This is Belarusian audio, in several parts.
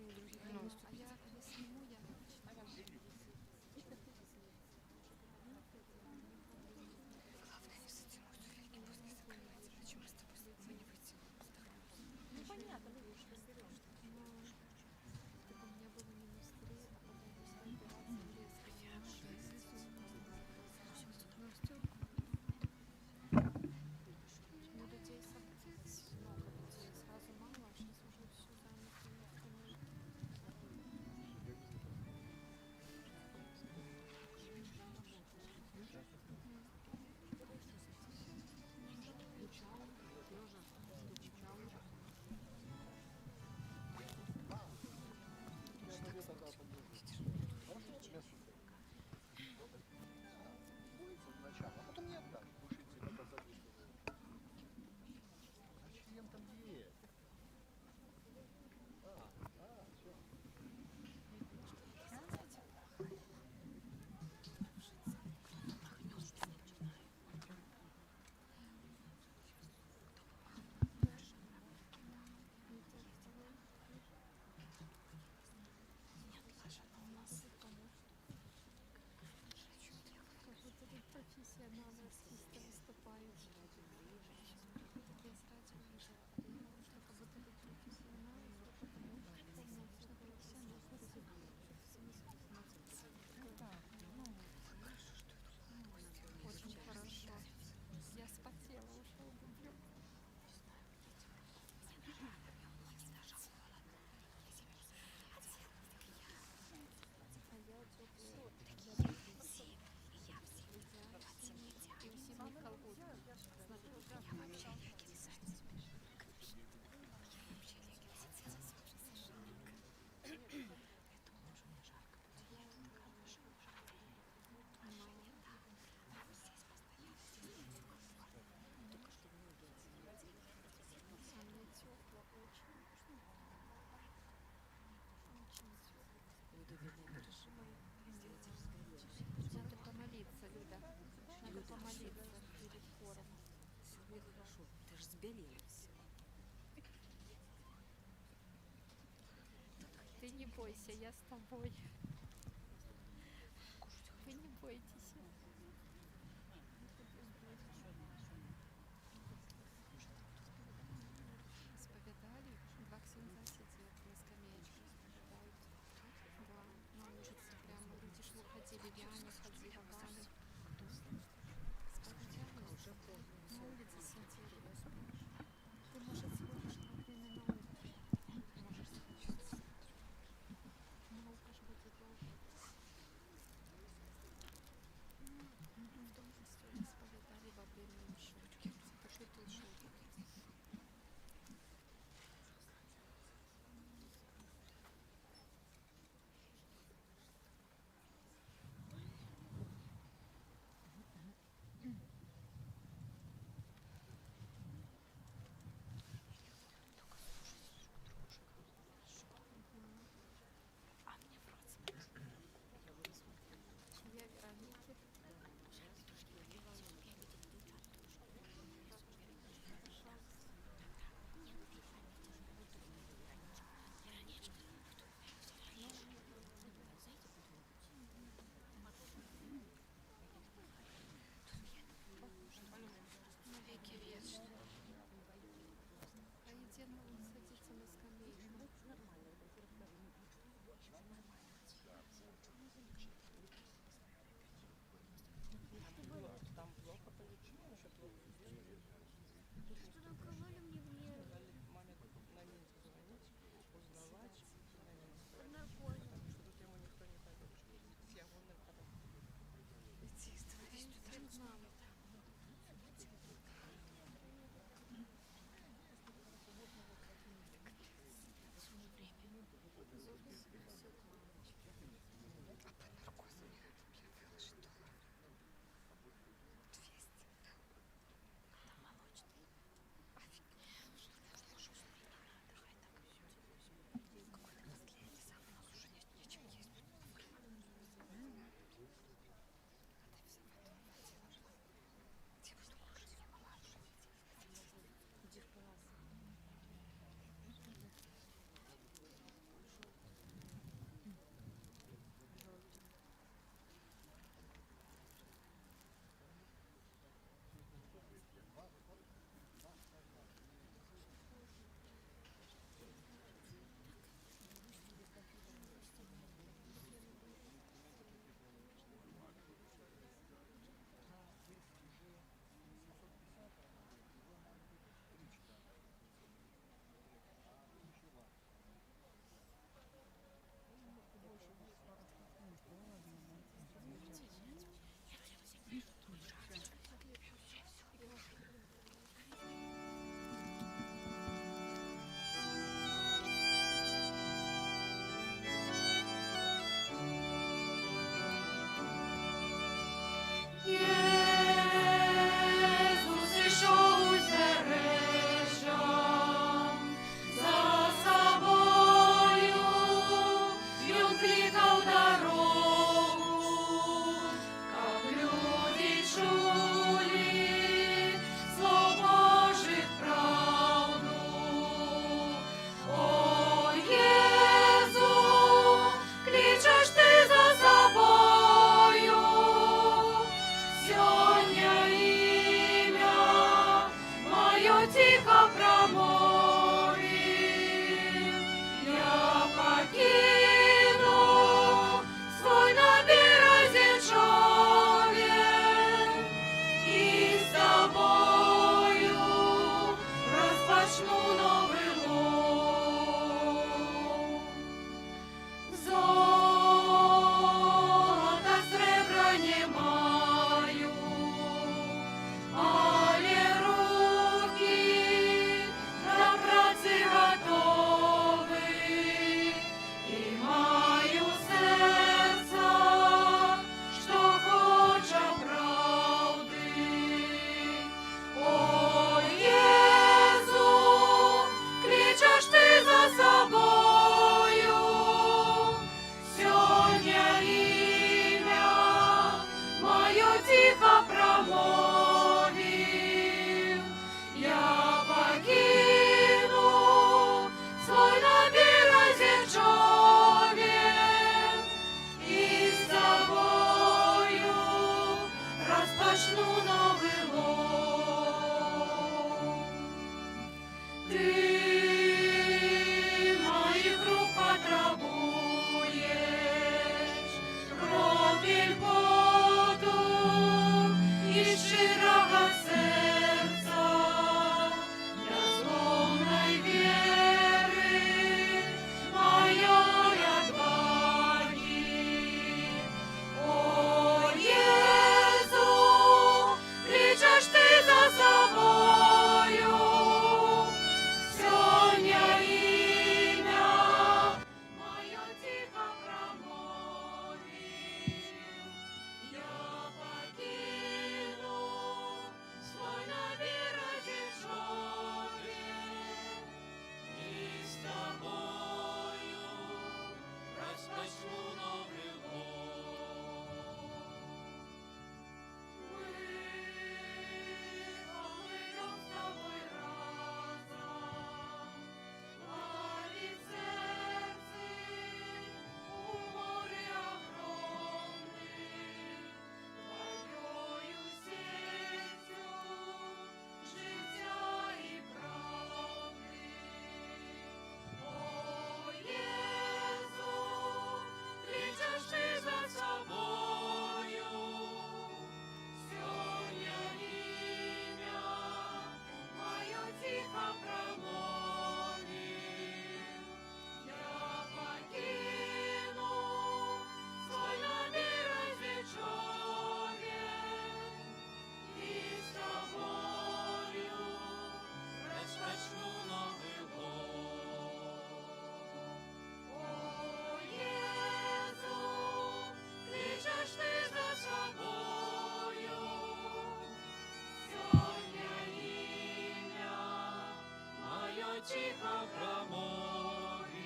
Ну, А я сниму, я главное не затянуть туфельки после закрывать. Иначе мы с тобой мы не вытянем, вздохнемся. Ну понятно, видишь, что берешь. так у меня было -3, а потом после операции резко -6. Ну, Стёпка, у людей много людей, сразу мало, а сейчас уже все занято остальное. Включал, Лёжа, включал. Сначала, а потом не отдам. Душите, это зависит. Зачем там есть? Все. Как будто тут профессионал артиста выступает. Так я сразу увидела, а я думала, что как будто тут профессионал, потому что полностью профессионал. Очень хорошо. Я спотела, уже люблю. А я теплую. Я и в зимних колготках. Смотри, я вообще леггинсы а мне тепло очень. Очень тепло. Люда, видно, переживаю. Надо помолиться, Люда. Надо Люда, помолиться перед хором. все будет хорошо. Ты же сбелела вся. Ты не бойся, я с тобой. Вы не бойтесь. Исповедали? Два ксенза сидят на скамеечке, исповедают. Да, на улице прямо. Люди ж ходили, Вяне ходила, Валя. Исповедали? На улице сидели. Ты, может, сходишь на время на улицу? Можешь сейчас. Много ж будет долго. розпочну новий лов. Золота, сребра не маю, але руки до праці готові, і маю серце, що хоче правди. Ой, Єзу, кличеш ти за собою, сьогодні ім'я моє тихо промовив. Я покину свой на березі човен, і з тобою розпочну новий лов. Ти моїх рук потребуєш, крові поту і щирого серця, для зломної віри моєї отваги. О, Єзу, кличеш ти за собою, сьогодні ім'я моє тихо промовив. Я покину свой на березі човен, і з тобою розпочну новий лов. Мы поплывем с тобой разом, ловить сердце у моря огромных, твоею сетью життя і правди. О, Єзу, кличеш ти за собою, сьогодні ім'я моє тихо промовив. Я покину свой на березі човен, і з тобою розпочну новий лов. О, Єзу, кличеш ти за собою, сьогодні ім'я моє тихо промовив.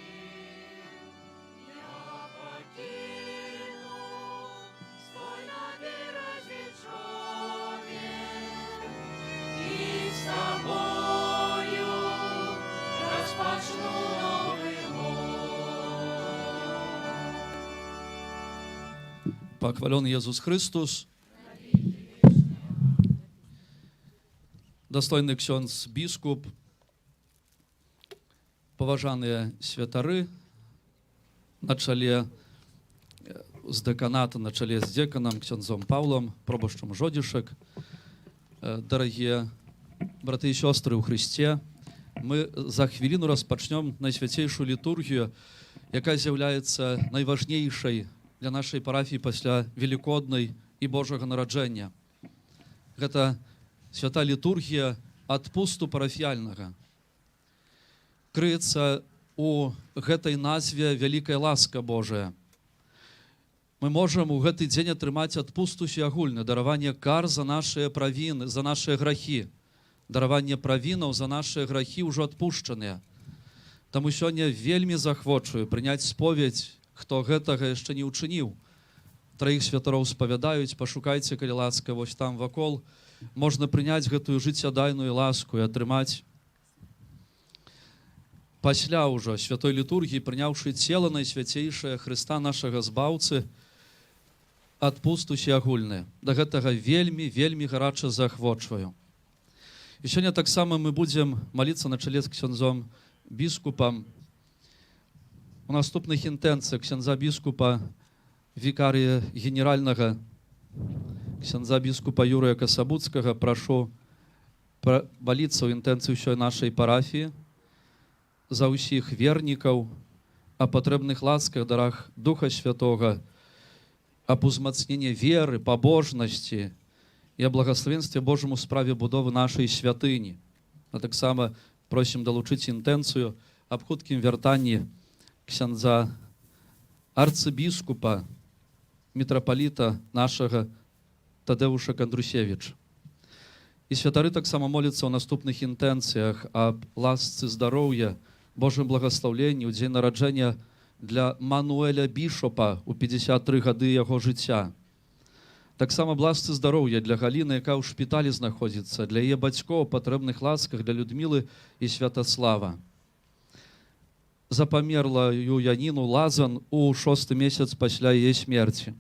Я покину свой на березі човен, і з тобою розпочну новий лов. Похвален Иисус Христос. Достойный ksiądz biskup, поважанные святары, на чоле з деканата, на чоле з деканом, księdzом Павлом, пробощом Жодішек, дорогі брати і сестри у Христі, ми за хвилину розпочнемо найсвятейшу літургію, яка з'являється найважнішою для нашої парафії після Великодної і Божого народження. Це свята літургія адпусту парафіяльного. Криється у гэтай назве вялікая ласка Божая. Мы можем у гэты дзень атрымаць адпусту агульны, дараванне кар за нашыя правіны, за нашыя грахі, дараванне правінаў за нашыя грахі ўжо адпушчаныя. Таму сёння вельмі захвочую прыняць споведь, хто гэтага яшчэ не ўчыніў. Траіх святароў спавядаюць, пашукайце, калі ласка, вось там вакол. Можна прыняць гэтую жыццядайную ласку і атрымаць пасля ўжо святой літургіі, прыняўшы цела найсвяцейшае Хрыста нашага збаўцы, адпустуся агульны. Да гэтага вельмі, вельмі гарача захвочваю. І сёння таксама мы будзем маліцца на чале з ксяндзом біскупам. У наступных інтэнцыях ксяндза біскупа, вікарыя генеральнага, ксяндза біскупа Юрыя Касабуцкага, прашу моліцца ў інтэнцыі ўсёй нашай парафіі за ўсіх вернікаў, о патрэбных ласках, дарах Духа Святога, об узмацненні веры, пабожнасці і о благословенстве Божому у справе будовы нашай святыні. А таксама просім далучыць інтэнцыю аб хуткім вяртанні ксяндза арцыбіскупа, мітрапаліта нашага Тадеуша Кандрусевіча. І святары таксама моляцца ў наступных інтэнцыях аб ласцы здароўя, Божым благаслаўленні ў дзень нараджэння для Мануэля Бішопа ў 53 гады яго жыцця. Таксама аб ласцы здароўя для Галіны, якая ў шпіталі знаходзіцца, для яе бацькоў, патрэбных ласках для Людмілы і Святаслава. За памерлаю Яніну Лазан у 6-й месяц пасля яе смерці.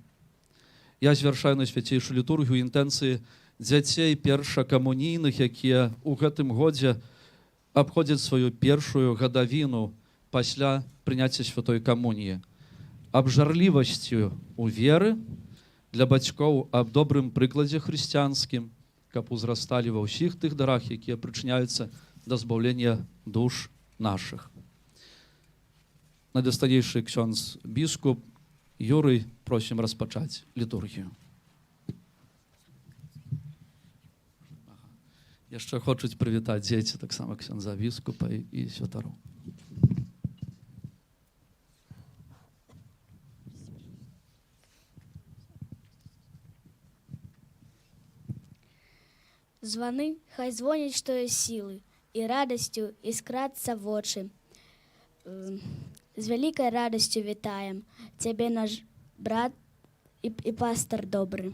Я звяршаю на свяцейшую літургію інтэнцыі дзяцей першакамунійных, якія ў гэтым годзе абходзяць сваю першую гадавіну пасля прыняцця святой камуніі. Аб жарлівасцю у веры для бацькоў, аб добрым прыкладзе хрысціянскім, каб узрасталі ва ўсіх тых дарах, якія прычыняюцца да збаўлення душ нашых. Найдастаейшы ксёндз біскуп Юрый, просім распачаць літургію. Яшчэ хочуць прывітаць дзеці таксама ксяндза біскупа і святароў. Званы хай звоняць, што ёсць сілы, і радасцю іскрацца вочы. З вялікай радасцю вітаем цябе, наш брат і пастар добры.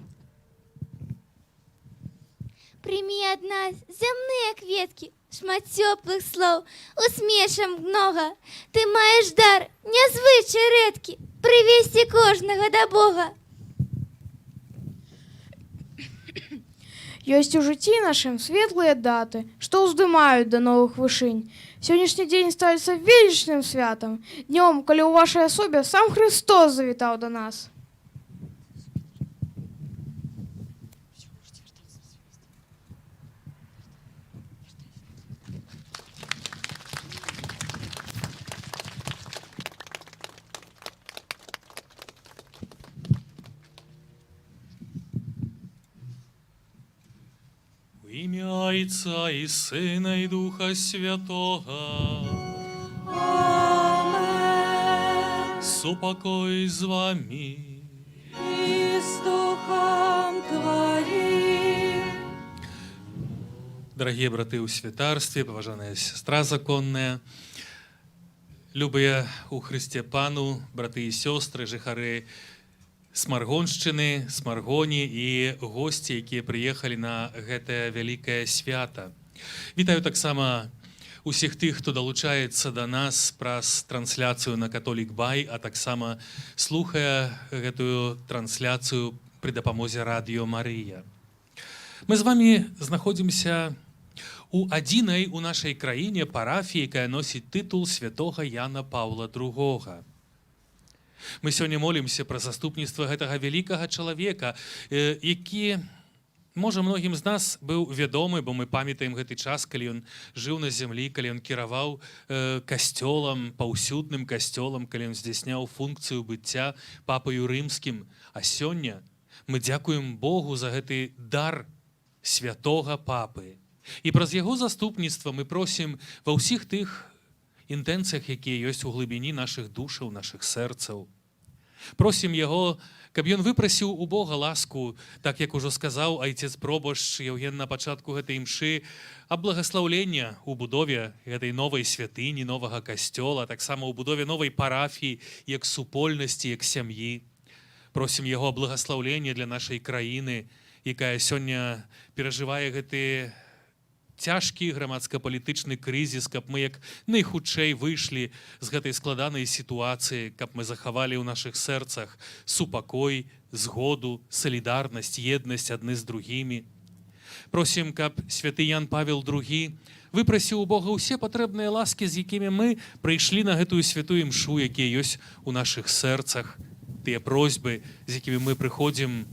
Прими от нас земные кветки, шмат теплых слов, усмешем много. Ты маешь дар, нязвычай рэдкі, прывесці кожнага да Бога. Ёсць у жыцці нашым светлыя даты, што ўздымаюць да новых вышынь. Сённяшні дзень ставіцца велічным святам, днём, калі ў вашай асобе сам Христос завітаў да нас. Ім'я Отця і Сина і Духа Святого. Amen. Супокой з вами. И с Духом Твоим. Дорогие браты у святарстве, поважаная сестра законная, любые у Христе Пану, браты и сестры, жыхары Смаргоншчыны, Смаргоні і госці, якія прыехалі на гэтае вялікае свята. Вітаю таксама усіх тых, хто далучаецца да нас праз трансляцыю на Католік Бай, а таксама слухае гэтую трансляцыю пры дапамозе Радыё Марыя. Мы з вамі знаходзімся у адзінай у нашай краіне парафіі, якая носіць тытул святога Яна Паўла II. Мы сёння молімся пра заступніцтва гэтага вялікага чалавека, які, можа, многім з нас быў вядомы, бо мы памятаем гэты час, калі ён жыў на зямлі, калі ён кіраваў касцёлам, паўсюдным касцёлам, калі ён здзяйсняў функцыю быцця папаю рымскім. А сёння мы дзякуем Богу за гэты дар святога папы. І праз яго заступніцтва мы просім ва ўсіх тых інтэнцыях, якія ёсць у глыбіні нашых душаў, нашых сэрцаў. Просім яго, каб ён выпрасіў у Бога ласку, так як ужо сказаў айцец пробашч Яўген на пачатку гэтай імшы, аб благаслаўлення ў будове гэтай новай святыні, новага касцёла, таксама ў будове новай парафіі, як супольнасці, як сям'і. Просім яго благаслаўлення для нашай краіны, якая сёння перажывае гэты цяжкі грамадска-палітычны крызіс, каб мы як найхутчэй выйшлі з гэтай складанай сітуацыі, каб мы захавалі ў нашых сэрцах супакой, згоду, салідарнасць, еднасць адны з другімі. Просім, каб святы Ян Павел II выпрасіў у Бога ўсе патрэбныя ласкі, з якімі мы прыйшлі на гэтую святую імшу, якія ёсць у нашых сэрцах, тыя просьбы, з якімі мы прыходзім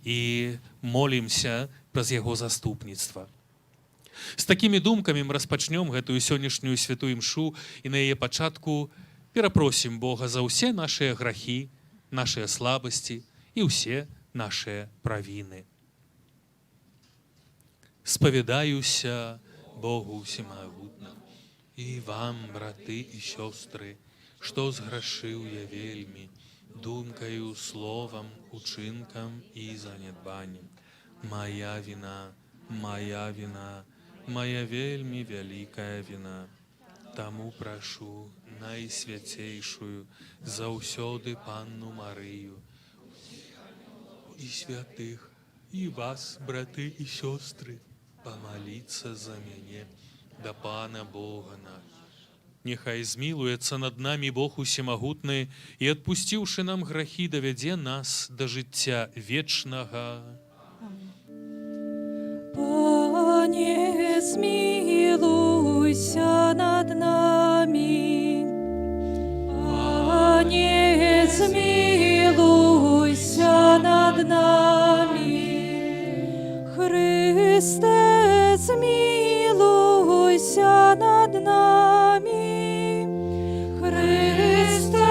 і молімся праз яго заступніцтва. З такімі думкамі мы распачнём гэтую сённяшнюю святую імшу і на яе пачатку перапросім Бога за ўсе нашыя грахі, нашыя слабасці і ўсе нашыя правіны. Спавядаюся Богу Всемагутнаму і вам, браты і сёстры, што зграшыў я вельмі, думкаю, словам, учынкам і занядбаннем. Моя вина, моя вина, моя вельмі вялікая вина. Таму прашу найсвяцейшую заўсёды Панну Марыю і святых, і вас, браты і сёстры, помолиться за мяне да Пана Бога наш. Нехай змілуецца над намі Бог усемагутны і, адпусціўшы нам грахі, давядзе нас да жыцця вечнага. Пане, змилуйся над нами. Пане, змилуйся над нами. Христе, змилуйся над нами. Христе,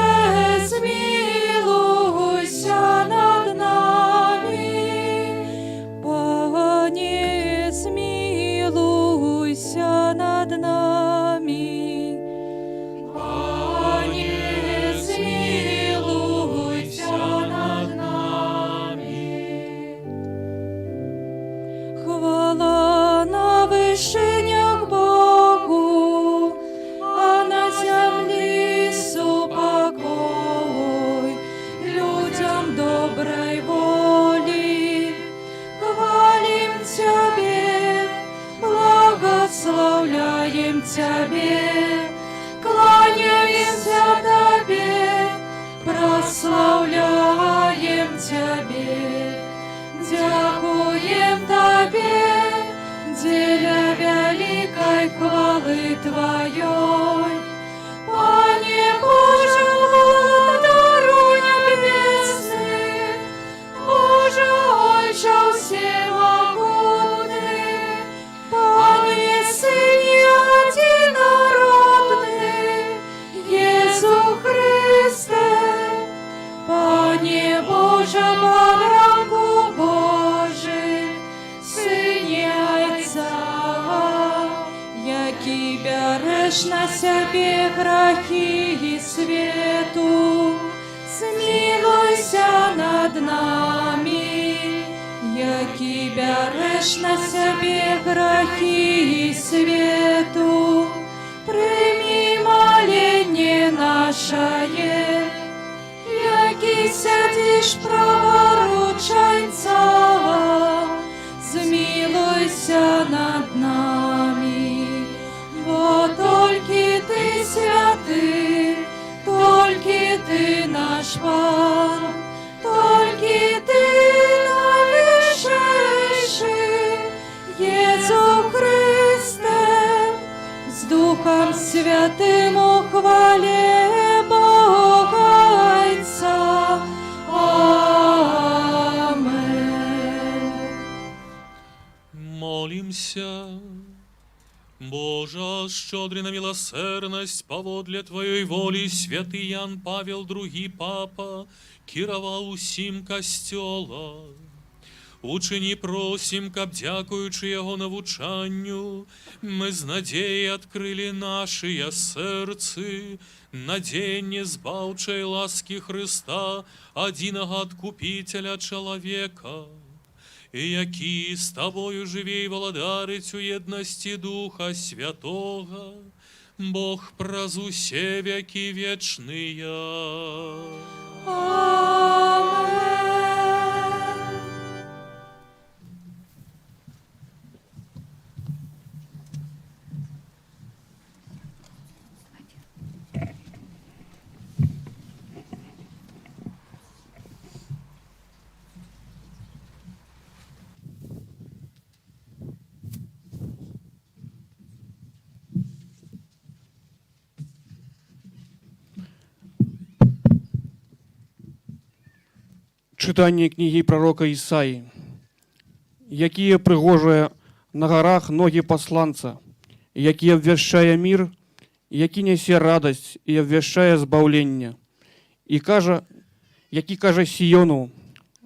змилуйся над нами. Пане, змилуйся над нами. Пане, змилуйся над нами. Хвала на вишенях Богу, а на землі супокой людям доброй воли. Хвалим Тебе, благословляем Тебе, кланяемся Тебе, прославляем Тебе, дякуем Тебе, деля великой хвалы Твоей. Пане Боже, даруй небесный, Боже, Отче всемогутный, Пане Сыне единородный, Иисус Христе, Пане Боже, Баранку Божий, Сыне Отца, який береш на себе грахи і свету, змилуйся над нами, який береш на себе грахи і свету, прийми моление нашее, який сядешь праворученца, змилуйся над нами, бо тільки Ти святий, тільки Ти наш Пан, тільки Ти найвищейший, Єсу Христе, з Духом Святим у хвалі Бога Отця. Амен. Молимся. Божа, щодрий на милосердность, поводле Твоей воли, святый Ян Павел, другий папа, кіравав усім костьола. Учини просим, каб, дякуючи Його навучанню, ми з надією відкрили наші серці, надеяние збавчої ласки Христа, одиного Откупителя человека, и які з Тобою живей володарить у єдності Духа Святого, Бог праз усе веки вечные. Амен. Читання книги пророка Ісаї. Якія пригожыя на гарах ногі пасланца, які абвяшчае мір, які нясе радасць і абвяшчае збаўленне. І які кажа Сіёну: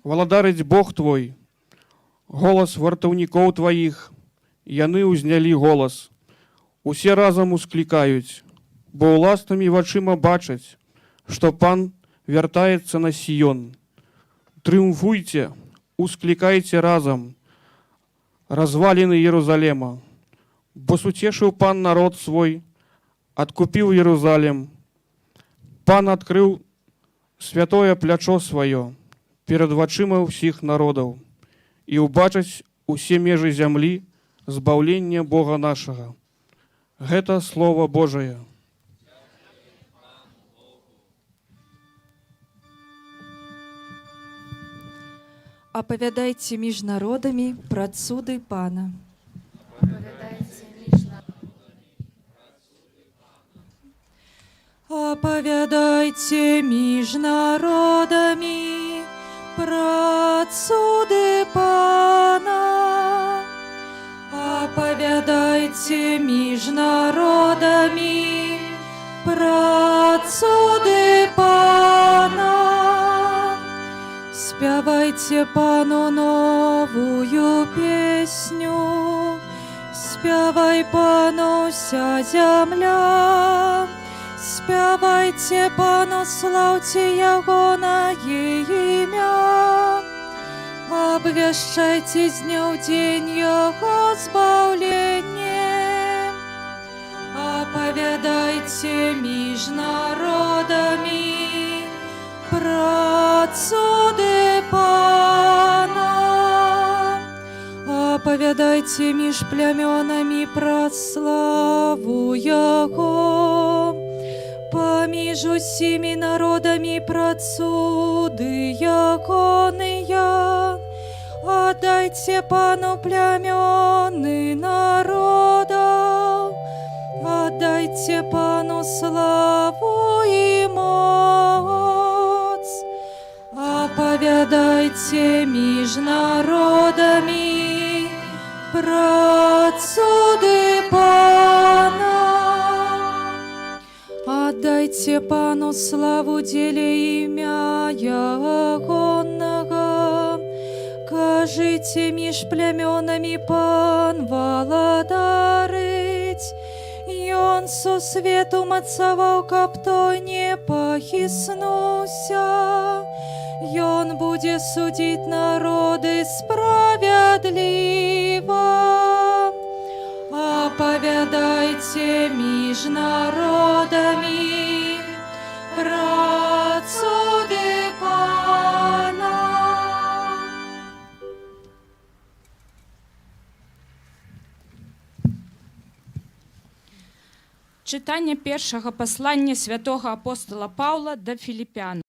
«Валадарыць Бог твой, голас вартаўнікоў тваіх, яны ўзнялі голас. Усе разам усклікаюць, бо ўласнымі вачыма бачаць, што Пан вяртаецца на Сіён. Трыумфуйце, усклікайце разам, разваліны Єрусалема, бо суцешыў Пан народ свой, адкупіў Єрусалем. Пан адкрыў святое плячо сваё перад вачыма ўсіх народаў, і ўбачаць усе межы зямлі збаўлення Бога нашага». Гэта Слово Божае. Апавядайце між народамі пра цуды Пана. Апавядайце між народамі пра цуды Пана. Апавядайце між народамі пра цуды Пана. Спявайце Пану новую песню, спявай Пану вся земля. Спявайце Пану, слаўце Ягонае імя. Абвяшчайце з дня ў дзень Яго збаўленне. Апавядайце між народамі пра цуды Пана. Апавядайце між плямёнамі пра славу Яго. Паміж усімі народамі пра цуды Ягоныя. Аддайце Пану плямёны народаў. Аддайце Пану славу і моц. Апавядайце між народамі пра цуды Пана. Аддайце Пану славу дзеля імя Ягонага. Кажыце між плямёнамі Пан валадарыць. Ён сусвет умацаваў, каб той не пахіснуўся. Ён будзе судзіць народы справядліва. Апавядайце між народамі пра цуды Пана. Чытанне першага паслання святога апостола Паўла да Філіпян.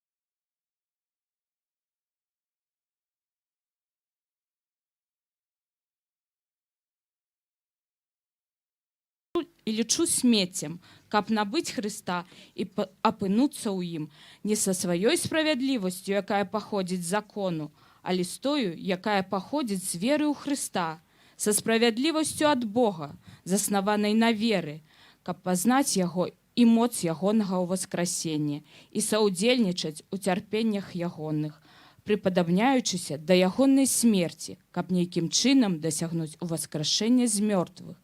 І лічу смеццем, каб набыць Хрыста і апынуцца ў ім не са сваёй справядлівасцю, якая паходзіць з закону, але з тою, якая паходзіць з веры ў Хрыста, са справядлівасцю ад Бога, заснаванай на веры, каб пазнаць Яго і моц Ягонага ўваскрасення і саўдзельнічаць у цярпеннях Ягоных, прыпадабняючыся да Ягонай смерці, каб нейкім чынам дасягнуць уваскрашэння з мёртвых.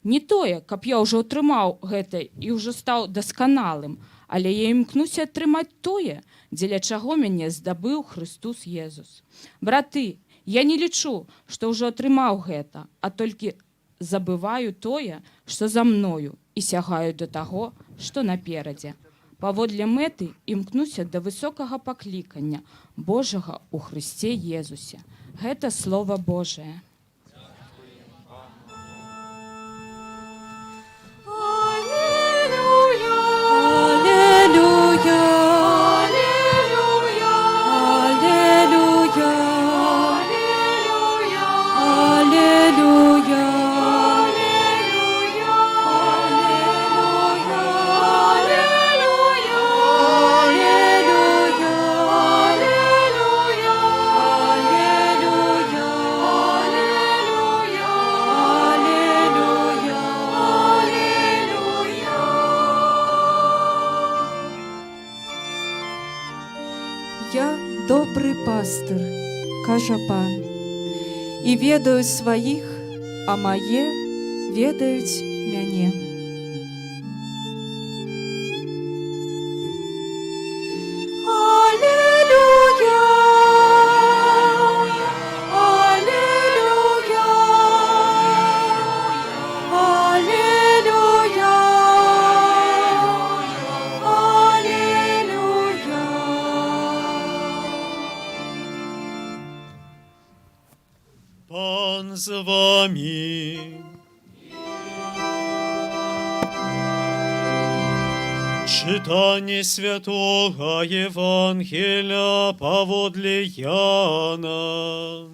Не тое, каб я ўжо атрымаў гэта і ўжо стаў дасканалым, але я імкнуся атрымаць тое, дзеля чаго мяне здабыў Хрыстус Езус. Браты, я не лічу, што ўжо атрымаў гэта, а толькі забываю тое, што за мною, і сягаю да таго, што наперадзе. Паводле мэты імкнуся да высокага паклікання Божага ў Хрысце Езусе. Гэта Слова Божае. добрый пастыр, кажа пан, і ведаюць сваіх, а мае ведаюць мяне. Аллилуйя! Аллилуйя! Аллилуйя! Аллилуйя! Пан з вами. Читание святого Евангелия поводле Яна.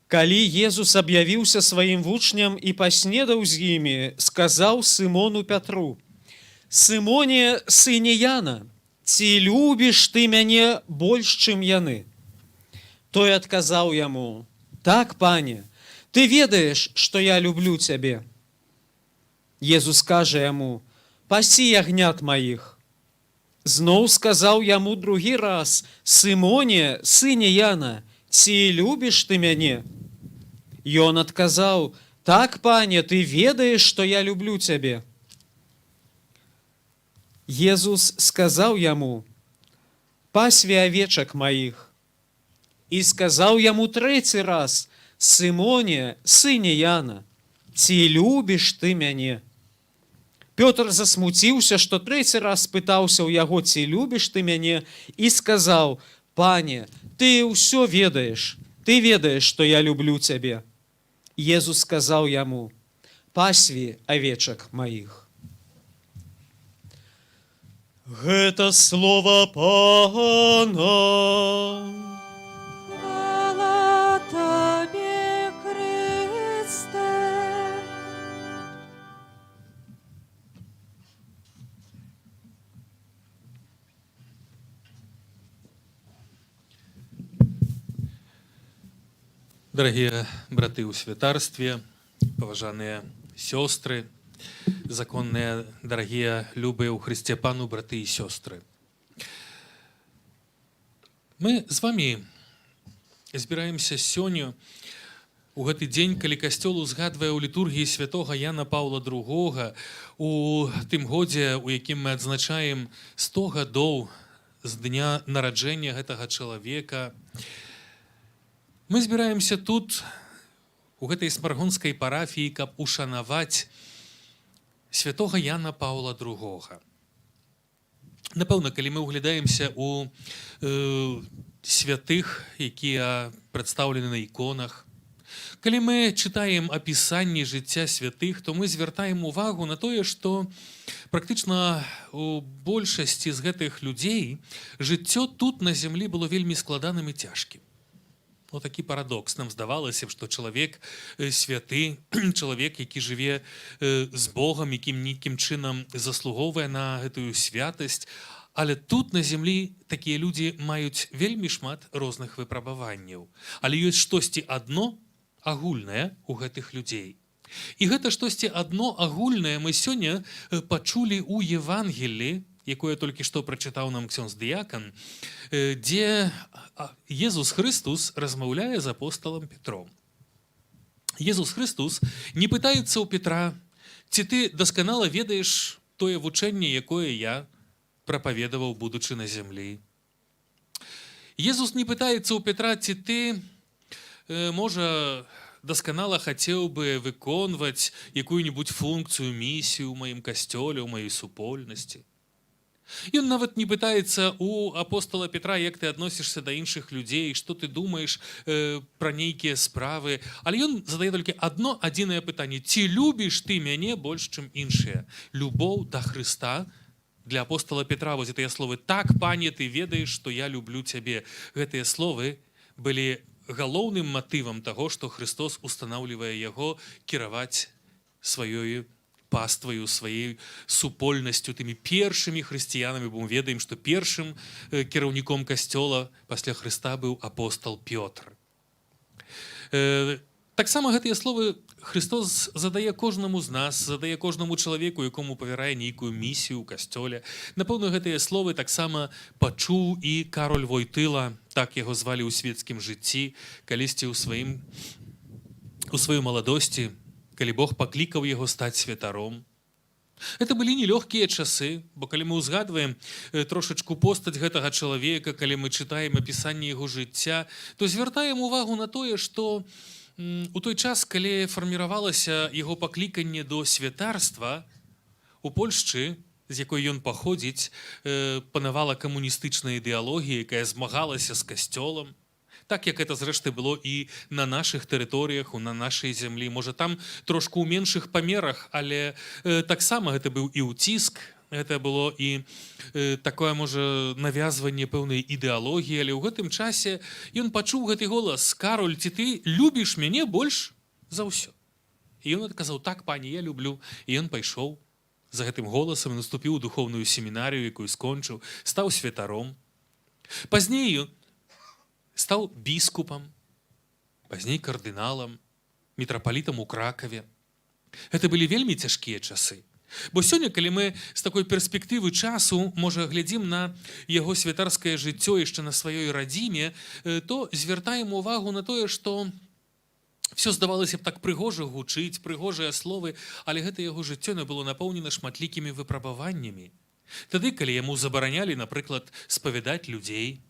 Калі Езус аб'явіўся сваім вучням і паснедаў з імі, сказаў Сымону Пятру: «Сымоне, сыне Яна, ці любіш ты мяне больш, чым яны?» Той адказаў яму: «Так, пане, ты ведаеш, што я люблю цябе». Езус кажа яму: «Пасі ягнят маіх». Зноў сказаў яму другі раз: «Сымоне, сыне Яна, ці любіш ты мяне?» Ён адказаў: «Так, пане, ты ведаеш, што я люблю цябе». Езус сказаў яму: «Пасві авечак маіх». І сказаў яму трэці раз: «Сымоне, сыне Яна, ці любіш ты мяне?» Пётр засмуціўся, што трэці раз спытаўся ў яго: «Ці любіш ты мяне?» і сказаў: «Пане, ты ўсё ведаеш, ты ведаеш, што я люблю цябе». Езус сказаў яму: «Пасві авечак маіх». Гэта слова Пана. Хвала Табе, Христе. Дорогие браты у святарстве, поважанные сестры, законные, дорогие, любые у Христе Пану браты и сестры. Мы з вами збіраемся сёння у гэты дзень, калі касцёл узгадвае ў літургіі святога Яна Паўла II у тым годзе, у якім мы адзначаем 100 гадоў з дня нараджэння гэтага чалавека. Мы збіраемся тут, у гэтай смаргонскай парафіі, каб ушанаваць святога Яна Паўла II. Напэўна, калі мы ўглядаемся у святых, якія прадстаўлены на іконах, калі мы чытаем апісанні жыцця святых, то мы звяртаем увагу на тое, што практычна у большасці з гэтых людзей жыццё тут на зямлі было вельмі складаным і цяжкім. Такі парадокс. Нам здавалася б, што чалавек святы, чалавек, які жыве з Богам, якім нейкім чынам заслугоўвае на гэтую святасць, але тут на зямлі такія людзі маюць вельмі шмат розных выпрабаванняў. Але ёсць штосьці адно агульнае у гэтых людзей. І гэта штосьці адно агульнае мы сёння пачулі ў Евангелі, якое толькі што прачытаў нам ксёндз дыякан, дзе Езус Христус размаўляе з апосталам Петром. Езус Христус не пытаецца ў Петра: «Ці ты дасканала ведаеш тое вучэнне, якое я прапаведаваў, будучы на зямлі?» Езус не пытаецца ў Петра: «Ці ты, можа, дасканала хацеў бы выконваць якую-небудзь функцыю, місію ў маім касцёле, ў маёй супольнасці?» Ён нават не пытаецца у апостола Петра, як ты адносішся да іншых людзей, што ты думаеш пра нейкія справы. Але ён задае толькі адно адзінае пытанне: ці любіш ты мяне больш, чым іншыя? Любоў да Хрыста для апостола Петра, вось гэтыя словы: «Так, пане, ты ведаеш, што я люблю цябе». Гэтыя словы былі галоўным матывам таго, што Христос устанаўлівае яго кіраваць сваёй пастваю, сваей супольнасцю, тымі першымі хрысціянамі, бо мы ведаем, што першым кіраўніком касцёла пасля Хрыста быў апостол Пётр. Так само гэтыя словы Христос задае кожнаму з нас, задае кожнаму чалавеку, якому павярае нейкую місію ў касцёле. Напэўна, гэтыя словы таксама пачуў і Кароль Войтыла, так яго звалі ў свецкім жыцці, калісьці у сваёй маладосці, калі Бог паклікаў яго стаць святаром. Это былі нелёгкія часы, бо калі мы ўзгадваем трошачку постаць гэтага чалавека, калі мы чытаем апісанне яго жыцця, то звяртаем увагу на тое, што у той час, калі фарміравалася яго пакліканне до святарства, у Польшчы, з якой ён паходзіць, панавала камуністычная ідэалогія, якая змагалася з касцёлам. Так, як это, зрэшты, было і на нашых тэрыторыях, на нашай зямлі. Можа, там трошку ў меншых памерах, але таксама гэта быў і ўціск, гэта было і такое, можа, навязванне пэўнай ідэалогіі, але ў гэтым часе ён пачуў гэты голас: «Кароль, ці ты любіш мяне больш за ўсё?» І ён адказаў: «Так, пані, я люблю». І ён пайшоў за гэтым голасам, наступіў у духоўную семінарыю, якую скончыў, стаў святаром. Пазней стаў біскупам, пазней кардыналам, мітрапалітам у Кракаве. Гэта былі вельмі цяжкія часы. Бо сёння, калі мы з такой перспектывы часу, можа, глядзім на яго святарскае жыццё яшчэ на сваёй радзіме, то звяртаем увагу на тое, што все здавалася б так прыгожа гучыць, прыгожыя словы, але гэта яго жыццё было напоўнена шматлікімі выпрабаваннямі. Тады, калі яму забаранялі, напрыклад, спавядаць людзей,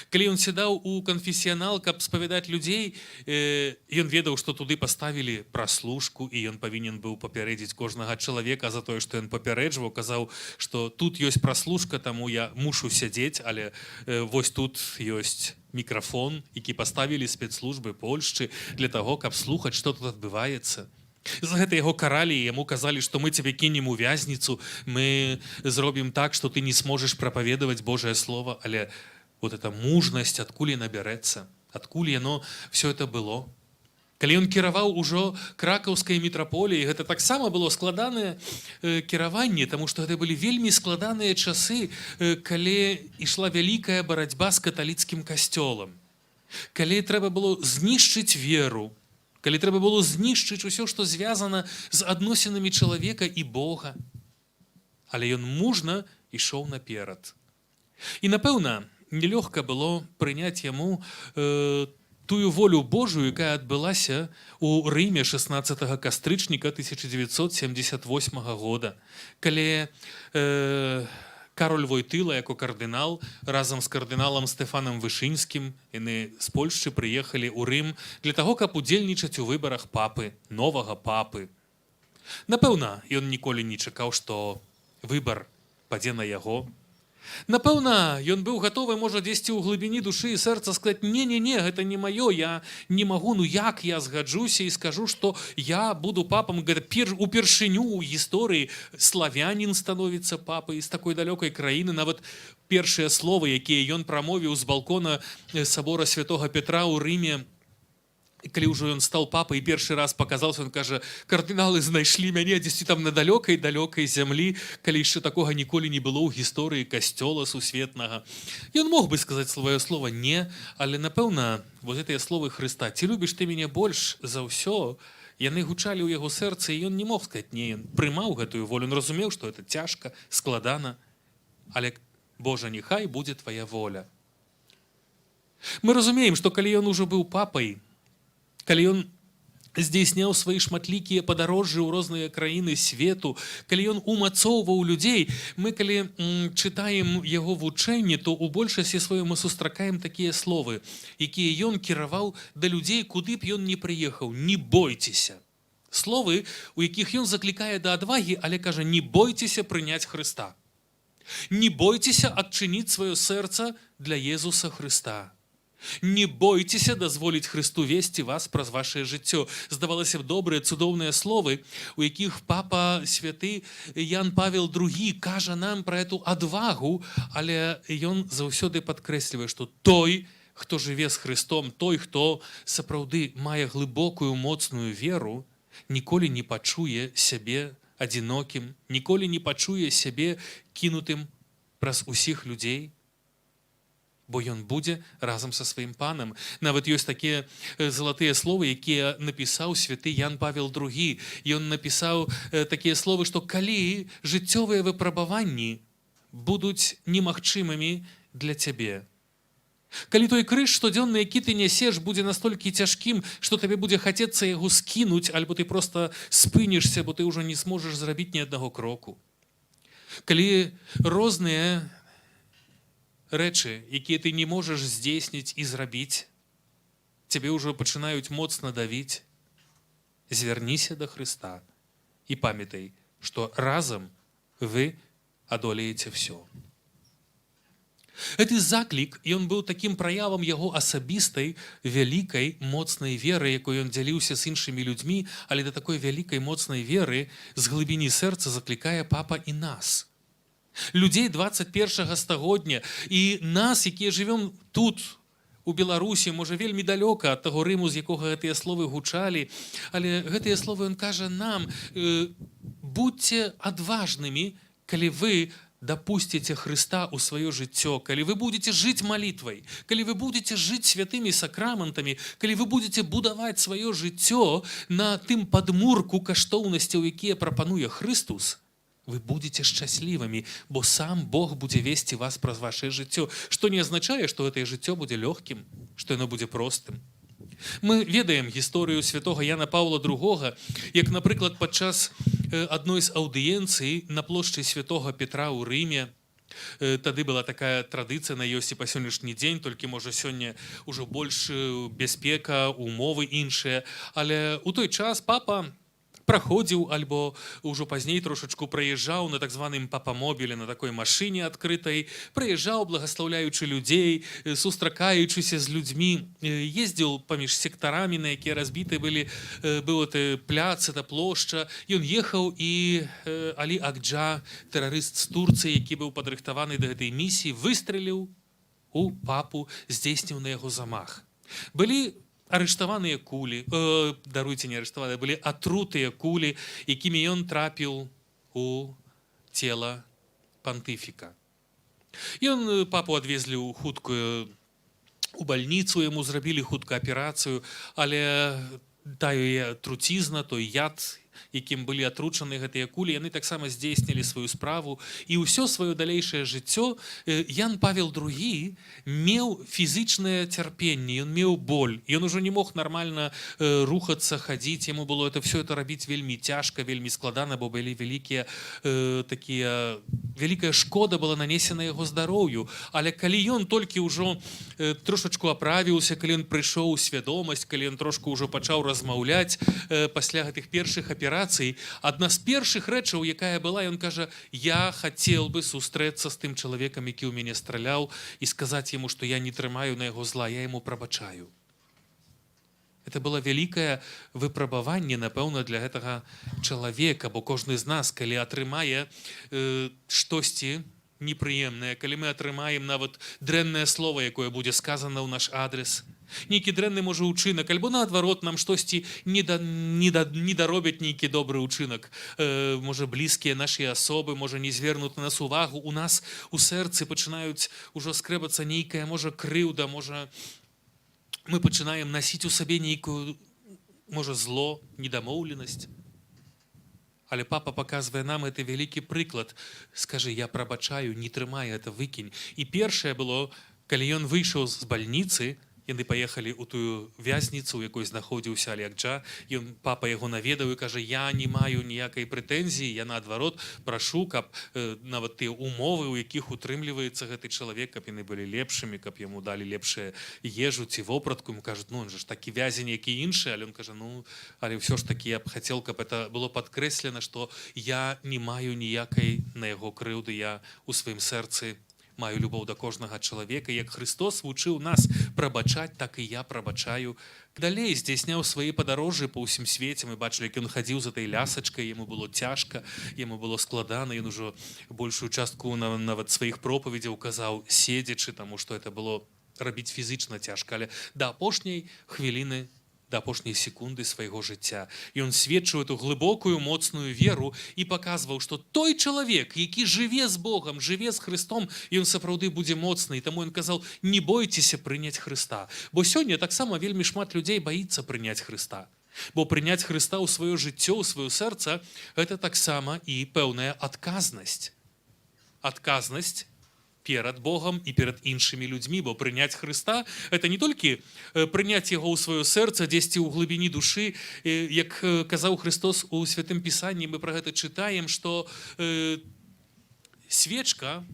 калі ён сядаў у канфесіянал, каб спавядаць людзей, ён ведаў, што туды паставілі праслужку, і ён павінен быў папярэдзіць кожнага чалавека за тое, што ён папярэджваў, казаў, што тут ёсць праслужка, таму я мушу сядзець, але вось тут ёсць мікрафон, які паставілі спецслужбы Польшчы для таго, каб слухаць, што тут адбываецца. За гэта яго каралі, і яму казалі, што мы цябе кінем у вязніцу, мы зробім так, што ты не сможаш прапаведаваць Божае Слово, але вот эта мужнасць, адкуль яна бярэцца, адкуль яно все это было. Калі ён кіраваў ужо кракаўскай мітраполіяй, гэта таксама было складанае кіраванне, таму што гэта былі вельмі складаныя часы, калі ішла вялікая барацьба з каталіцкім касцёлам. Калі трэба было знішчыць веру, калі трэба было знішчыць усё, што звязана з адносінамі чалавека і Бога. Але ён мужна ішоў наперад. І, напэўна, нелёгка было прыняць яму тую волю Божую, якая адбылася ў Рыме 16 кастрычніка 1978 года, калі Кароль Войтыла, яко кардынал, разам з кардыналам Стэфанам Вышынскім, яны з Польшчы прыехалі ў Рым для таго, каб удзельнічаць у выбарах папы, новага папы. Напэўна, ён ніколі не чакаў, што выбар падзе на яго. Напэўна, ён быў гатовы, можа, дзесьці ў глыбіні душы і сэрца сказаць: «Не, гэта не маё, я не магу, ну як я згаджуся і скажу, што я буду папам». Упершыню ў гісторыі славянін становіцца папай з такой далёкай краіны. Нават першыя словы, якія ён прамовіў з балкона сабора Святога Петра ў Рыме, калі ўжо ён стаў папай і першы раз паказаўся, ён кажа: «Кардыналы знайшлі мяне дзесьці там на далёкай зямлі, калі яшчэ такога ніколі не было ў гісторыі касцёла сусветнага». Ён мог бы сказаць сваё слова «не», але, напэўна, вот гэтыя словы Хрыста: «Ці любіш ты мяне больш за ўсё», яны гучалі ў яго сэрцы, і ён не мог сказаць «не». Ён прымаў гэтую волю, ён разумеў, што это цяжка, складана, але «Божа, няхай будзе твая воля». Мы разумеем, што калі ён ужо быў папай, калі ён здзейсняў свае шматлікія падарожжы ў розныя краіны свету, калі ён умацоўваў людзей, мы калі чытаем яго вучэнне, то ў большасці сваёй мы сустракаем такія словы, якія ён кіраваў да людзей, куды б ён не прыехаў: «Не бойцеся». Словы, у якіх ён заклікае да адвагі, але кажа: «Не бойцеся прыняць Хрыста». Не бойцеся адчыніць сваё сэрца для Езуса Хрыста. Не бойцеся дазволіць Хрысту весці вас праз вашае жыццё. Здавалася б, добрыя, цудоўныя словы, у якіх папа святы Ян Павел II кажа нам пра эту адвагу, але ён заўсёды падкрэслівае, што той, хто жыве з Хрыстом, той, хто сапраўды мае глыбокую, моцную веру, ніколі не пачуе сябе адзінокім, ніколі не пачуе сябе кінутым праз усіх людзей. бо ён будзе разам са сваім панам. Нават ёсць такія залатыя словы, якія напісаў святы Ян Павел II. Ён напісаў такія словы, што калі жыццёвыя выпрабаванні будуць немагчымымі для цябе, калі той крыж штодзённы, які ты нясеш, будзе настолькі цяжкім, што табе будзе хацецца яго скінуць, альбо ты проста спынішся, бо ты ўжо не зможаш зрабіць ні аднаго кроку. Калі розныя рэчы, якія ты не можаш здзейсніць і зрабіць, цябе ўжо пачынаюць моцна давіць, звярніся да Хрыста і памятай, што разам вы адолееце ўсё. Гэты заклік, ён быў такім праявам яго асабістай, вялікай, моцнай веры, якой ён дзяліўся з іншымі людзьмі, але да такой вялікай, моцнай веры з глыбіні сэрца заклікае папа і нас. Людзей 21 стагодня і нас, якія жывём тут, у Беларусі, можа, вельмі далёка ад таго Рыму, з якога гэтыя словы гучалі, але гэтыя словы ён кажа нам: будьце адважнымі, калі вы дапусціце Хрыста ў сваё жыццё, калі вы будзеце жыць малітвай, калі вы будзеце жыць святымі сакраментамі, калі вы будзеце будаваць сваё жыццё на тым падмурку каштоўнасцяў, якія прапануе Хрыстус, вы будзеце шчаслівымі, бо сам Бог будзе весці вас праз вашае жыццё, што не азначае, што гэтае жыццё будзе лёгкім, што яно будзе простым. Мы ведаем гісторыю святога Яна Паўла II, як, напрыклад, падчас адной з аўдыенцый на плошчы святога Петра ў Рыме. Тады была такая традыцыя, на ёсць і па сённяшні дзень, толькі, можа, сёння ўжо больш бяспека, умовы іншыя. Але ў той час папа праходзіў, альбо ўжо пазней трошачку праязджаў на так званым папамобіле, на такой машыне адкрытай, праязджаў, благаслаўляючы людзей, сустракаючыся з людзьмі, ездзіў паміж сектарамі, на якія разбіты былі, быў пляц, это плошча. Ён ехаў, і Алі Акджа, тэрарыст з Турцыі, які быў падрыхтаваны да гэтай місіі, выстрэліў у папу, здзейсніў на яго замах. Былі арыштаваныя кулі, даруйце, не арыштаваныя, былі атрутыя кулі, якімі ён трапіў у цела пантыфіка. Ён папу адвезлі ў хуткую у бальніцу, яму зрабілі хутка аперацыю, але тая труцізна, той яд, якім былі атручаны гэтыя кулі, яны таксама здзейснілі сваю справу, і ўсё сваё далейшае жыццё Ян Павел II меў фізічнае цярпенне, ён меў боль, ён ужо не мог нармальна рухацца, хадзіць, яму было все это рабіць вельмі цяжка, вельмі складана, бо былі вялікая шкода была нанесена яго здароўю. Але калі ён толькі ўжо трошачку аправіўся, калі ён прыйшоў у свядомасць, калі ён трошку ўжо пачаў размаўляць пасля гэтых першых аперацый, адна з першых рэчаў, якая была, ён кажа: я хацеў бы сустрэцца з тым чалавекам, які ў мяне страляў, і сказаць яму, што я не трымаю на яго зла, я яму прабачаю. Это было вялікае выпрабаванне, напэўна, для гэтага чалавека, бо кожны з нас, калі атрымае штосьці непрыемнае, калі мы атрымаем нават дрэннае слово, якое будзе сказана ў наш адрес, нейкі дрэнны, можа, учынак, альбо наадварот нам штосьці не даробяць нейкі добры учынак, можа, блізкія нашыя асобы, можа, не звернуць на нас увагу, у нас у сэрцы пачынаюць ужо скрэбацца нейкая, можа, крыўда, можа, мы пачынаем насіць у сабе нейкую, можа, зло, недамоўленасць. Але папа паказвае нам гэты вялікі прыклад. Скажы: я прабачаю, не трымай это, выкінь. І першае было, калі ён выйшаў з бальніцы, яны паехалі ў тую вязніцу, у якой знаходзіўся Алі Акджа, папа яго наведаў і кажа: я не маю ніякай прэтэнзіі, я наадварот прашу, каб нават тыя умовы, у якіх утрымліваецца гэты чалавек, каб яны былі лепшымі, каб яму далі лепшую ежу ці вопратку. Ему кажуць: ну, он же ж такі вязень, як і іншы. Але он кажа: ну, але ўсё ж такі я б хацеў, каб это было падкрэслена, што я не маю ніякай на яго крыўды, я у сваім сэрцы маю любоў да кожнага чалавека. Як Христос вучыў нас прабачаць, так і я прабачаю. Далей здзяйсняў свае падарожжы па ўсім свеце. Мы бачылі, як ён хадзіў за той лясачкай, яму было цяжка, яму было складана, ён ужо большую частку нават сваіх пропаведзяў казаў седзячы, таму што это было рабіць фізічна цяжка. Але да апошняй хвіліны да апошняй секунды свайго жыцця. Ён сведчыў эту глыбокую моцную веру і паказваў, што той чалавек, які жыве з Богам, жыве з Христом, ён сапраўды будзе моцны. І таму ён казаў: не бойцеся прыняць Хрыста. Бо сёння таксама вельмі шмат людзей баіцца прыняць Хрыста. Бо прыняць Хрыста ў сваё жыццё, ў сваё сэрца – гэта таксама і пэўная адказнасць. Адказнасць перад Богом і перад іншымі людзьмі, бо прыняць Хрыста – это не толькі прыняць яго ў сваё сэрца дзесьці ў глыбіні душы. Як казаў Христос у Святым Пісанні, мы пра гэта чытаем, што свечка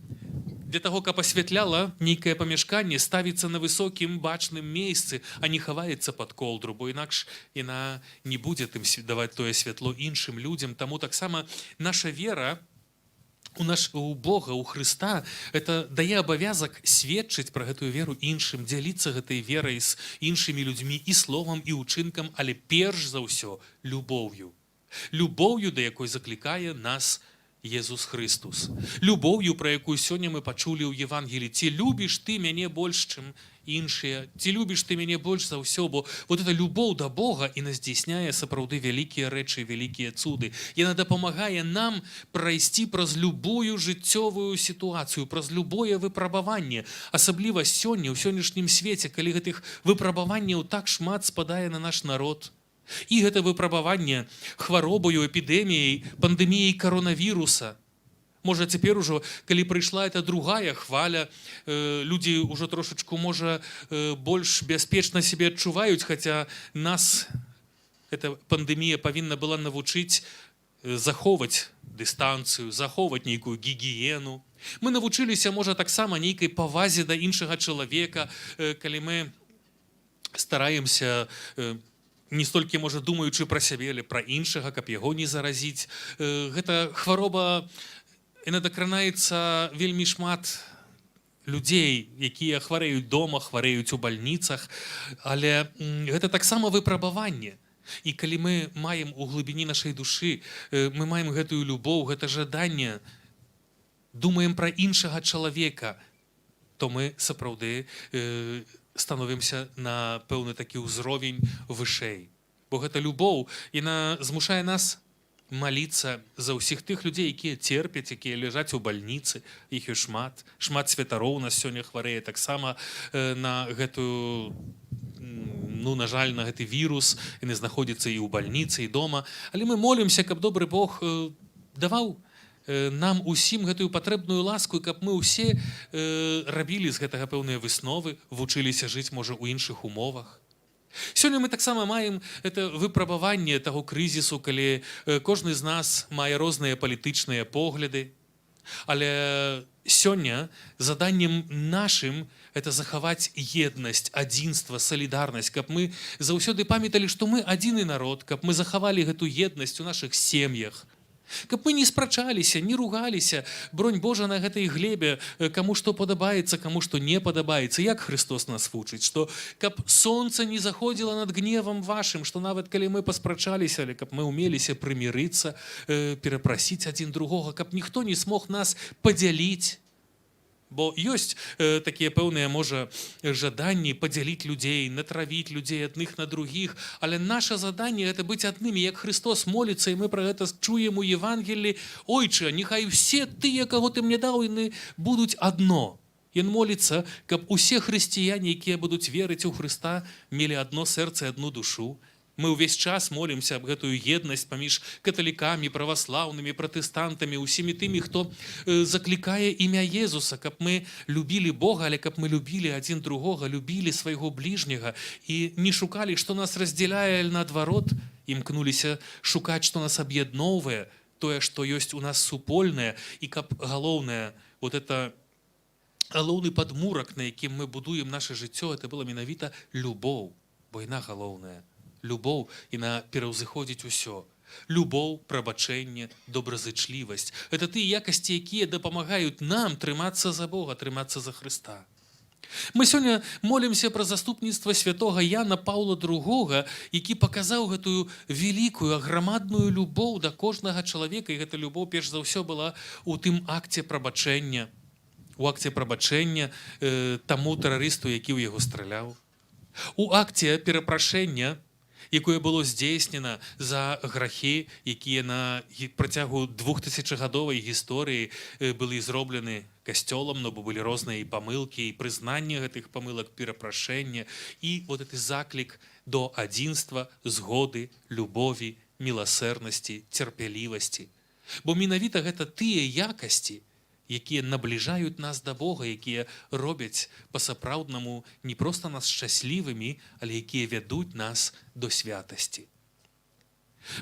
для таго, каб асвятляла нейкае памяшканне, ставіцца на высокім бачным месцы, а не хаваецца пад колдру, бо інакш яна не будзе тым даваць тое святло іншым людзям. Таму таксама наша вера у Бога, у Хрыста, это дае абавязак сведчыць пра гэтую веру іншым, дзяліцца гэтай верай з іншымі людзьмі і словам, і ўчынкам, але перш за ўсё любоўю. Любоўю, да якой заклікае нас Езус Христус. Любоўю, пра якую сёння мы пачулі ў Евангеліі. Ці любіш ты мяне больш, чым іншыя? Ці любіш ты мяне больш за ўсё? Бо вот эта любоў да Бога і нас здзяйсняе сапраўды вялікія рэчы, вялікія цуды. Яна дапамагае нам прайсці праз любую жыццёвую сітуацыю, праз любое выпрабаванне. Асабліва сёння, ў сённяшнім свеце, калі гэтых выпрабаванняў так шмат спадае на наш народ. І гэта выпрабаванне хваробаю, эпідэміяй, пандэміяй каронавіруса. Можа, цяпер ужо, калі прыйшла эта другая хваля, людзі ўжо трошачку, можа, больш бяспечна сябе адчуваюць, хаця нас эта пандэмія павінна была навучыць захоўваць дыстанцыю, захоўваць нейкую гігіену. Мы навучыліся, можа, таксама нейкай павазе да іншага чалавека, калі мы стараемся не столькі, можа, думаючы пра сябе, але пра іншага, каб яго не заразіць. Гэта хвароба, яна дакранаецца вельмі шмат людзей, якія хварэюць дома, хварэюць у бальніцах, але гэта таксама выпрабаванне. І калі мы маем у глыбіні нашай душы, мы маем гэтую любоў, гэта жаданне, думаем пра іншага чалавека, то мы сапраўды становімся на пэўны такі ўзровень вышэй. Бо гэта любоў, яна змушае нас маліцца за ўсіх тых людзей, якія церпяць, якія ляжаць у бальніцы, іх і шмат. Шмат святароў у нас сёння хварэе таксама на гэтую, на жаль, на гэты вірус, яны знаходзяцца і ў бальніцы, і дома. Але мы молімся, каб добры Бог даваў нам усім гэтую патрэбную ласку, і каб мы ўсе рабілі з гэтага пэўныя высновы, вучыліся жыць, можа, у іншых умовах. Сёння мы таксама маем это выпрабаванне таго крызісу, калі кожны з нас мае розныя палітычныя погляды. Але сёння заданнем нашым это захаваць еднасць, адзінства, салідарнасць, каб мы заўсёды памяталі, што мы адзіны народ, каб мы захавалі гэту еднасць у нашых сем'ях. Каб мы не спрачаліся, не ругаліся, бронь Божа, на гэтай глебе, каму што падабаецца, каму што не падабаецца. Як Христос нас вучыць, што каб сонца не заходзіла над гневам вашым, што нават калі мы паспрачаліся, але каб мы ўмеліся прымірыцца, перапрасіць адзін другога, каб ніхто не смог нас падзяліць. Бо ёсць такія пэўныя, можа, жаданні падзяліць людзей, натравіць людзей адных на другіх, але наша заданне гэта быць аднымі, як Христос моліцца, і мы пра гэта чуем у Евангеліі: «Ойче, няхай усе тыя, каго ты мне даў, яны будуць адно». Ён моліцца, каб усе хрысціяне, якія будуць верыць у Хрыста, мелі адно сэрца і адну душу. Мы ўвесь час молімся аб гэтую еднасць паміж каталікамі, праваслаўнымі, пратэстантамі, усімі тымі, хто заклікае імя Езуса, каб мы любілі Бога, але каб мы любілі адзін другога, любілі свайго бліжняга і не шукалі, што нас раздзяляе, наадварот, імкнуліся шукаць, што нас аб'ядноўвае, тое, што ёсць у нас супольнае, і каб галоўнае, вот это галоўны падмурак, на якім мы будуем наше жыццё, это была менавіта любоў, бо яна галоўная. Любоў, яна пераўзыходзіць усё. Любоў, прабачэнне, добразычлівасць. Это тыя якасці, якія дапамагаюць нам трымацца за Бога, трымацца за Хрыста. Мы сёння молімся пра заступніцтва святога Яна Паўла II, які паказаў гэтую вялікую, аграмадную любоў да кожнага чалавека, і гэта любоў перш за ўсё была у тым акце прабачэння, таму тэрарысту, які ў яго страляў. У акце перапрашэння якое было здзейснена за грахі, якія на працягу 2000-гадовай гісторыі былі зроблены касцёлам, но былі розныя і памылкі, і прызнанне гэтых памылак, перапрашэння, і вот гэты заклік до адзінства, згоды, любові, міласэрнасці, цярпялівасці. Бо менавіта гэта тыя якасці, якія набліжаюць нас да Бога, якія робяць па-сапраўднаму не проста нас шчаслівымі, але якія вядуць нас до святасці.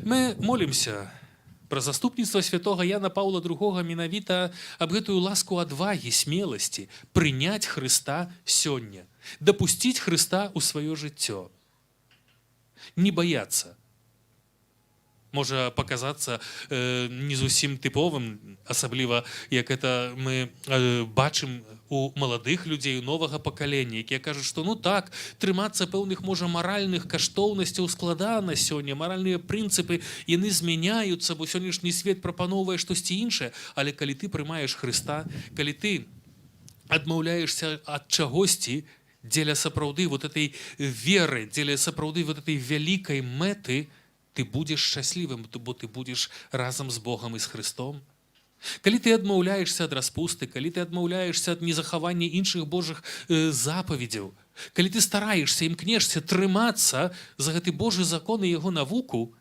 Мы молімся пра заступніцтва святога Яна Паўла II менавіта аб гэтую ласку адвагі, смеласці, прыняць Хрыста сёння, дапусціць Хрыста ў сваё жыццё. Не баяцца. Можа паказацца не зусім тыповым, асабліва як это мы бачым у маладых людзей, у новага пакалення, якія кажуць, што ну так, трымацца пэўных можа маральных каштоўнасцяў складана сёння, маральныя прынцыпы, яны змяняюцца, бо сённяшні свет прапановвае штосьці іншае, але калі ты прымаеш Хрыста, калі ты адмаўляешся ад чагосьці дзеля сапраўды вот этой веры, дзеля сапраўды вот этой вялікай мэты, ты будзеш шчаслівым, бо ты будзеш разам з Богам і з Хрыстом. Калі ты адмаўляешся ад распусты, калі ты адмаўляешся ад незахавання іншых Божых запаведзяў, калі ты стараешся, імкнешся трымацца за гэты Божы закон і яго навуку,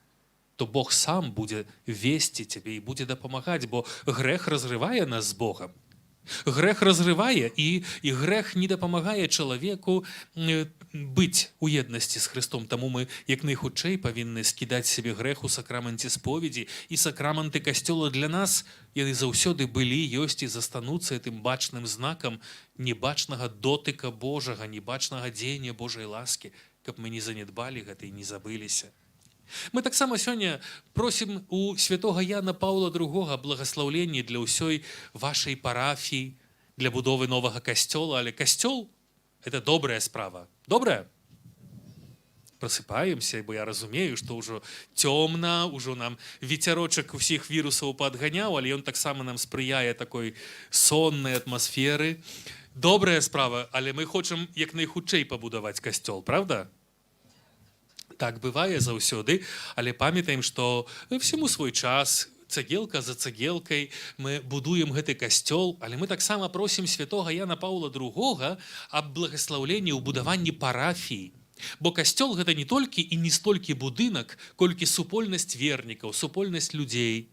то Бог сам будзе весці цябе і будзе дапамагаць, бо грэх разрывае нас з Богам. Грэх разрывае, і грэх не дапамагае чалавеку быць у еднасці з Хрыстом. Таму мы як найхутчэй павінны скідаць сябе грэх у сакраманце споведзі, і сакраманты касцёла для нас, яны заўсёды былі, ёсць і застануцца тым бачным знакам небачнага дотыка Божага, небачнага дзеяння Божай ласкі, каб мы не занядбалі гэта і не забыліся. Мы таксама сёння просім у святога Яна Паўла II благаслаўленні для ўсёй вашай парафіі, для будовы новага касцёла, але касцёл – это добрая справа. Добрая? Просыпаемся, бо я разумею, што ўжо цёмна, ўжо нам вецярочак усіх вірусаў падганяў, але ён таксама нам спрыяе такой соннай атмасферы. Добрая справа, але мы хочам як найхутчэй пабудаваць касцёл, правда? Так бывае заўсёды, але памятаем, што всему свой час, цагелка за цагелкай мы будуем гэты касцёл, але мы таксама просім святога Яна Паўла II аб благаслаўленні ў будаванні парафіі. Бо касцёл гэта не толькі і не столькі будынак, колькі супольнасць вернікаў, супольнасць людзей.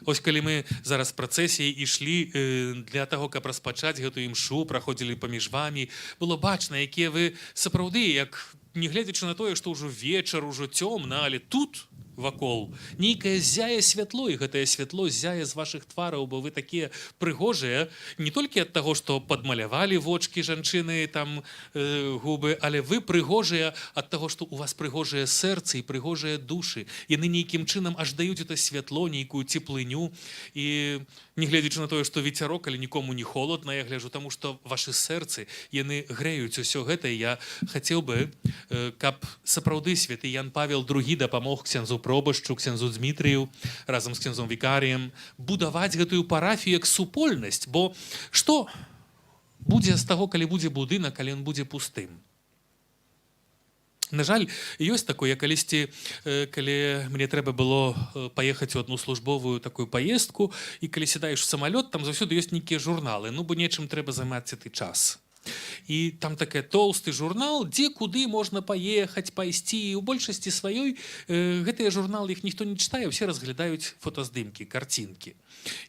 Ось калі мы зараз працэсіяй ішлі для таго, каб распачаць гэтую імшу, праходзілі паміж вамі, было бачна, якія вы сапраўды, як не гледзячы на тое, што ўжо вечар, ужо цёмна, але тут вакол нейкае зяе святло, і гэтае святло зяе з вашых твараў, бо вы такія прыгожыя не толькі ад таго, што падмалявалі вочкі жанчыны, там губы, але вы прыгожыя ад таго, што у вас прыгожыя сэрцы і прыгожыя душы. Яны нейкім чынам аж даюць это святло, нейкую цеплыню, і не гледзячы на тое, што вецярок, але нікому не холодна, я гляджу, таму што вашы сэрцы, яны грэюць усё гэта, і я хацеў бы, каб сапраўды святы Ян Павел II дапамог ксяндзу пробашчу, ксяндзу Дзмітрыю, разам з ксяндзом вікарыем, будаваць гэтую парафію як супольнасць, бо што будзе з таго, калі будзе будынак, калі ён будзе пустым? На жаль, ёсць такое, калісьці, калі мне трэба было паехаць у адну службовую такую паездку, і калі сядаеш у самалёт, там заўсёды ёсць нейкія журналы, ну бо нечым трэба займацца ты час. І там такі тоўсты журнал, дзе куды можна паехаць, пайсці, і ў большасці сваёй гэтыя журналы, іх ніхто не чытае, усе разглядаюць фотаздымкі, карцінкі.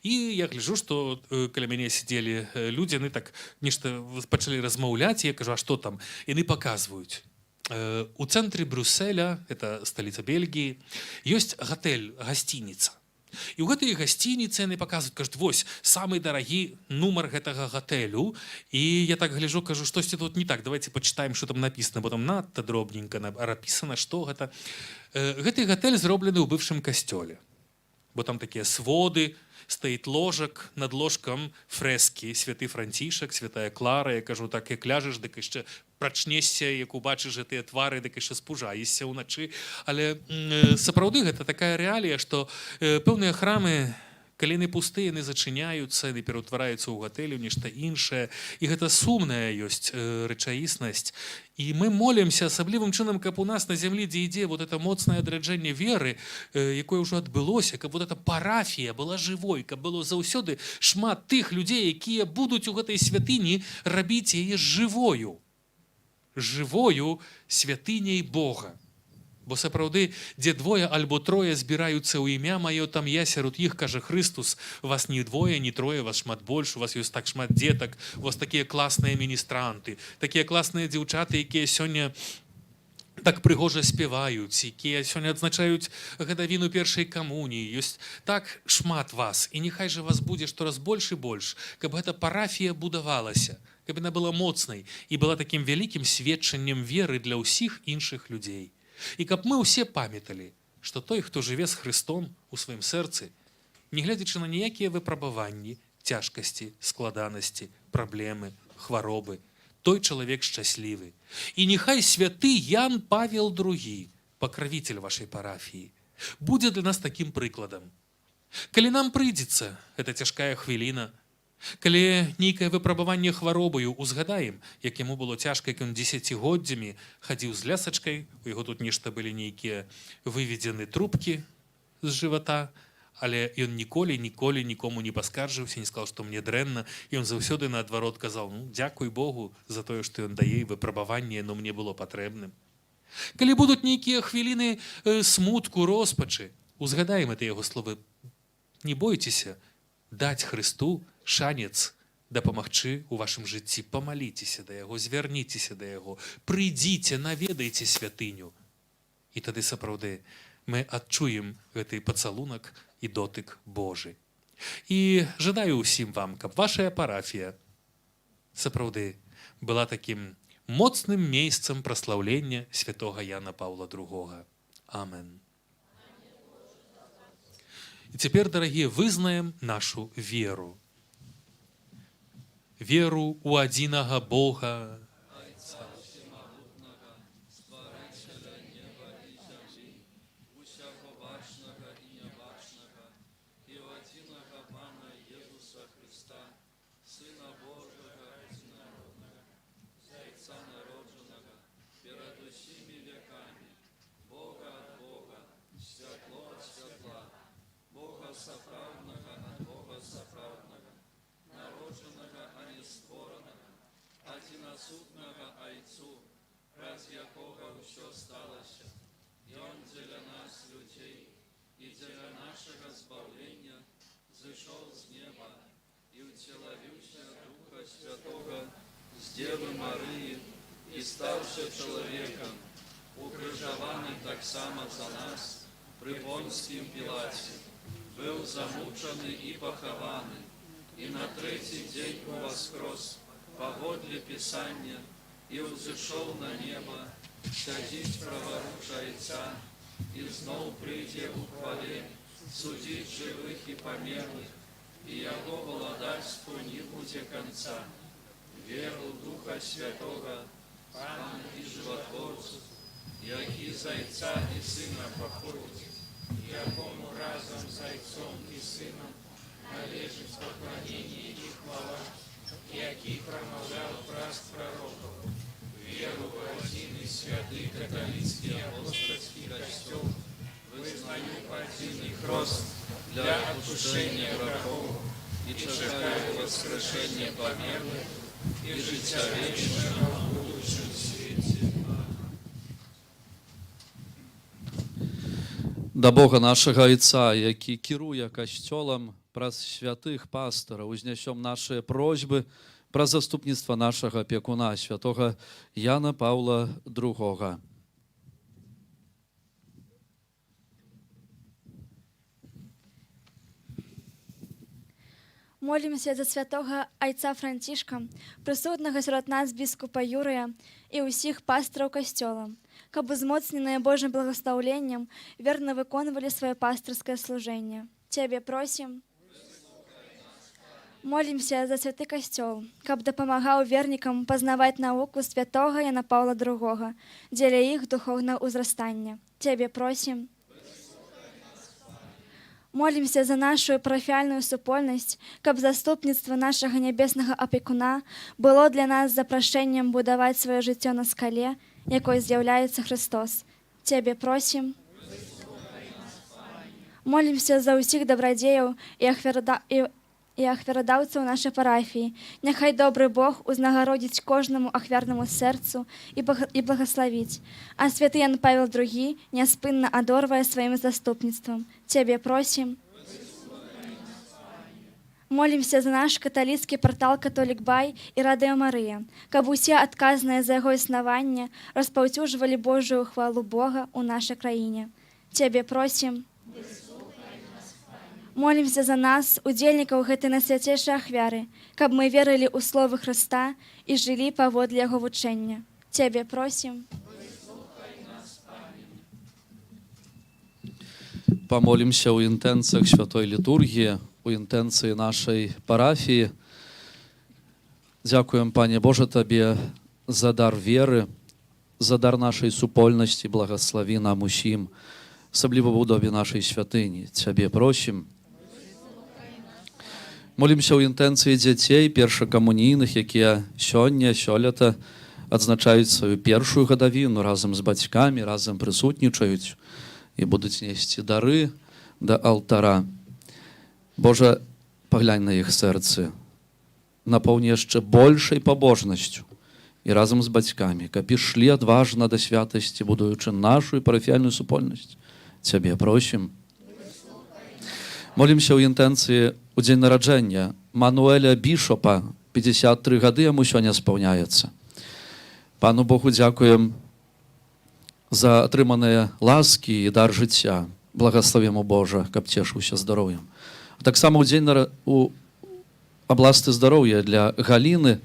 І я гляджу, што каля мяне сидзелі людзі, яны так нешта пачалі размаўляць, я кажу, а што там? Яны паказваюць. У цэнтры Брюсселя, это сталіца Бельгіі, ёсць гатэль, гасцініца. І ў гэтай гасцініцы яны паказваюць, кажуць, вось, самы дарагі нумар гэтага гатэлю. І я так гляджу, кажу, штосьці тут не так, давайте пачытаем, што там напісана, бо там надта дробненька напісана, што гэта. Гэты гатэль зроблены ў бывшым касцёле, бо там такія своды, стаіць ложак, над ложкам фрэскі, святы Францішак, святая Клара. Я кажу, так, як ляжаш, дык яшчэ прачнешся, як убачыш гэтыя твары, дык яшчэ спужаешся ўначы. Але сапраўды гэта такая рэалія, што пэўныя храмы, Калі яны пустыя, яны зачыняюцца, яны пераўтвараюцца ў гатэлю, нешта іншае. І гэта сумная ёсць рэчаіснасць. І мы молімся асаблівым чынам, каб у нас на зямлі, дзе ідзе вот это моцнае адраджэнне веры, якое ўжо адбылося, каб вот эта парафія была жывой, каб было заўсёды шмат тых людзей, якія будуць у гэтай святыні рабіць яе жывою святыняй Бога. Бо сапраўды, дзе двое альбо трое збіраюцца ў імя маё, там я сярод іх, кажа Христус, вас не двое, не трое, вас шмат больш, у вас ёсць так шмат дзетак, у вас такія класныя міністранты, такія класныя дзяўчаты, якія сёння так прыгожа спяваюць, якія сёння адзначаюць гадавіну першай камуніі. Ёсць так шмат вас, і няхай жа вас будзе штораз больш і больш, каб гэта парафія будавалася, каб яна была моцнай і была такім вялікім сведчаннем веры для ўсіх іншых людзей. І каб мы ўсе памяталі, што той, хто жыве з Христом у сваім сэрцы, не гледзячы на ніякія выпрабаванні, цяжкасці, складанасці, праблемы, хваробы, той чалавек шчаслівы. І няхай святы Ян Павел II, пакравіцель вашай парафіі, будзе для нас такім прыкладам. Калі нам прыйдзецца эта цяжкая хвіліна, калі нейкае выпрабаванне хваробаю узгадаем, як яму было цяжка, як ён 10годдзямі хадзіў з лясачкай, у яго тут нешта былі нейкія выведзены трубкі з жывата, але ён ніколі нікому не паскаржыўся, не сказаў, што мне дрэнна, і ён заўсёды наадварот казаў: дзякуй Богу за тое, што ён дае выпрабаванне, но мне было патрэбным. Калі будуць нейкія хвіліны смутку, роспачы, узгадаем это яго словы: не бойцеся даць Христу шанец дапамагчы ў вашым жыцці, памаліцеся да яго, звярніцеся да яго, прыйдзіце, наведайце святыню. І тады сапраўды мы адчуем гэты пацалунак і дотык Божы. І жадаю ўсім вам, каб вашая парафія сапраўды была такім моцным месцам праслаўлення святога Яна Паўла II. Амен. І цяпер, дарагія, вызнаем нашу веру. Веру ў адзінага Бога, Девы Марии и ставший человеком, укрыжаваны так само за нас при Понским Пилате, был замучены и похованы, и на третий день воскрес погодле Писания и взошел на небо, сядить праворуч Отца, и знов прийде у хвале, судить живых и померлых, и Его владарству не будет конца. Веру Духа Святого, Пана и Животворцу, які Зайца и Сына походит, якому разом Зайцом и Сыном належит поклонение и хвала, який промовлял праз пророков, веру в один и святый католический апостольский костел, вызнаю один и хрост для отпущения грехов и чекаю воскрешение померлых и життя вечного в будущем свете. Да Бога нашага Айца, які кіруе касцёлам, праз святых пастараў узнясём нашыя просьбы пра заступніцтва нашага апекуна, святога Яна Паўла II. Молімся за святого Айца Францішка, присутнага сярод нас біскупа Юрыя і ўсіх пастыраў касцёла, каб узмоцненыя Божым благословленнем верно выконвалі сваё пастырскае служэнне. Цябе просім. Молімся за святы касцёл, каб дапамагаў вернікам пазнаваць навуку святога Яна Паўла II, дзеля іх духоўнага ўзрастання. Цябе просім. Молімся за нашу парафіяльную супольнасць, каб заступніцтва нашага нябеснага апекуна было для нас запрашэннем будаваць сваё жыццё на скале, якой з'яўляецца Христос. Цябе просім. Молімся за ўсіх дабрадзеяў і ахвярадаўцаў нашай парафіі. Няхай добры Бог узнагародзіць кожнаму ахвярнаму сэрцу і благаславіць. А святы Ян Павел II няспынна адорвае сваім заступніцтвам. Цябе просім. Молімся за наш каталіцкі партал Католік Бай і Радыё Марыя, каб усе адказныя за яго існаванне распаўсюджвалі Божую хвалу Бога ў нашай краіне. Цябе просім. Молімся за нас, удзельнікаў гэтай найсвяцейшай ахвяры, каб мы верылі ў словы Хрыста і жылі паводле яго вучэння. Цябе просім. Помолимся у інтенціях Святої Літургії, у інтенції нашої парафії. Дякуємо, Пане Боже, Тобі за дар віри, за дар нашої супольності, благослови нам усім, особливо в удобі нашої святині. Тебе просим. Молимся у інтенції дітей першокамунійних, які сёлета адзначаюць свою першую гадавіну разом з бацькамі, разом присутнічають і будуть нести дары до алтара. Боже, поглянь на їх серце, наповни яшчэ большай побожнасцю і разом з бацькамі, каб ішлі адважна до святості, будуючи нашу парафіяльную супольнасць. Цябе просим. Молимся у інтенції у дзень нараджэння Мануэля Бішопа, 53 гады яму сёння спаўняецца. Пану Богу дзякуем за атрыманыя ласкі і дар жыцця. Благословимо Боже, каб цешыўся здароўем. Таксама ў дзень у абласты здароўя для Галіны,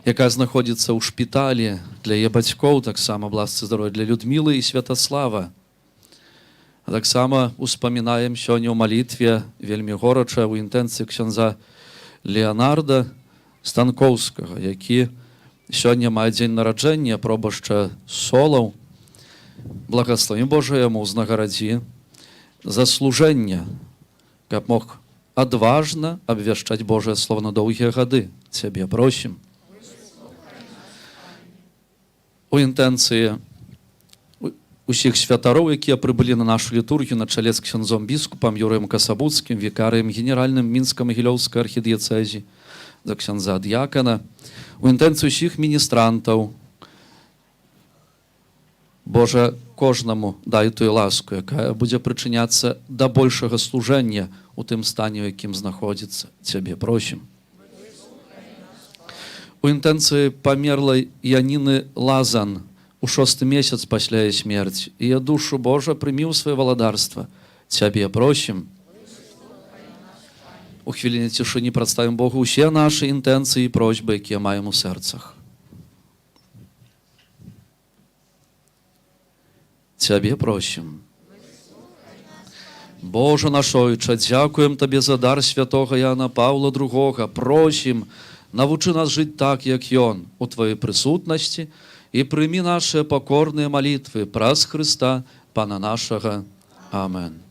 якая знаходзіцца ў шпіталі, для яе бацькоў, таксама абласты здароўя для Людмілы і Святаслава. А таксама успамінаем сёння ў малітве вельмі горача ў інтэнцыі ксяндза Леанарда Станкоўскага, які сёння мае дзень нараджэння, пробашча Солаў. Благословім Божа яму, узнагарадзі за служэнне, каб мог адважна абвяшчаць Божае Слово на доўгія гады. Цябе просім. У інтэнцыі усіх святароў, якія прыбылі на нашу літургію на чале з ксяндзом біскупам Юрыем Касабуцкім, вікарыем генеральным Мінска-Магілёўскай архідыяцэзі, за ксяндза д'якана, у інтэнцыі усіх міністрантаў. Боже, кожнаму дай тую ласку, якая будзе прычыняцца да большага служэння у тым стане, у якім знаходзіцца. Цябе просім. У інтэнцыі памерлай Яніны Лазан у 6-й месяц пасля яе смерці. І я душу Божа прымі ў сваё валадарства. Цябе просім. У хвіліне цішыні прадставім Богу ўсе нашы інтэнцыі і просьбы, якія маем у сэрцах. Цябе просім. Боже наш Ойча, дзякуем Табе за дар святога Яна Паўла II. Просім, навучы нас жыць так, як ён, у Твоей прысутнасці, і прымі нашыя пакорныя малітвы праз Хрыста, Пана нашага. Амен.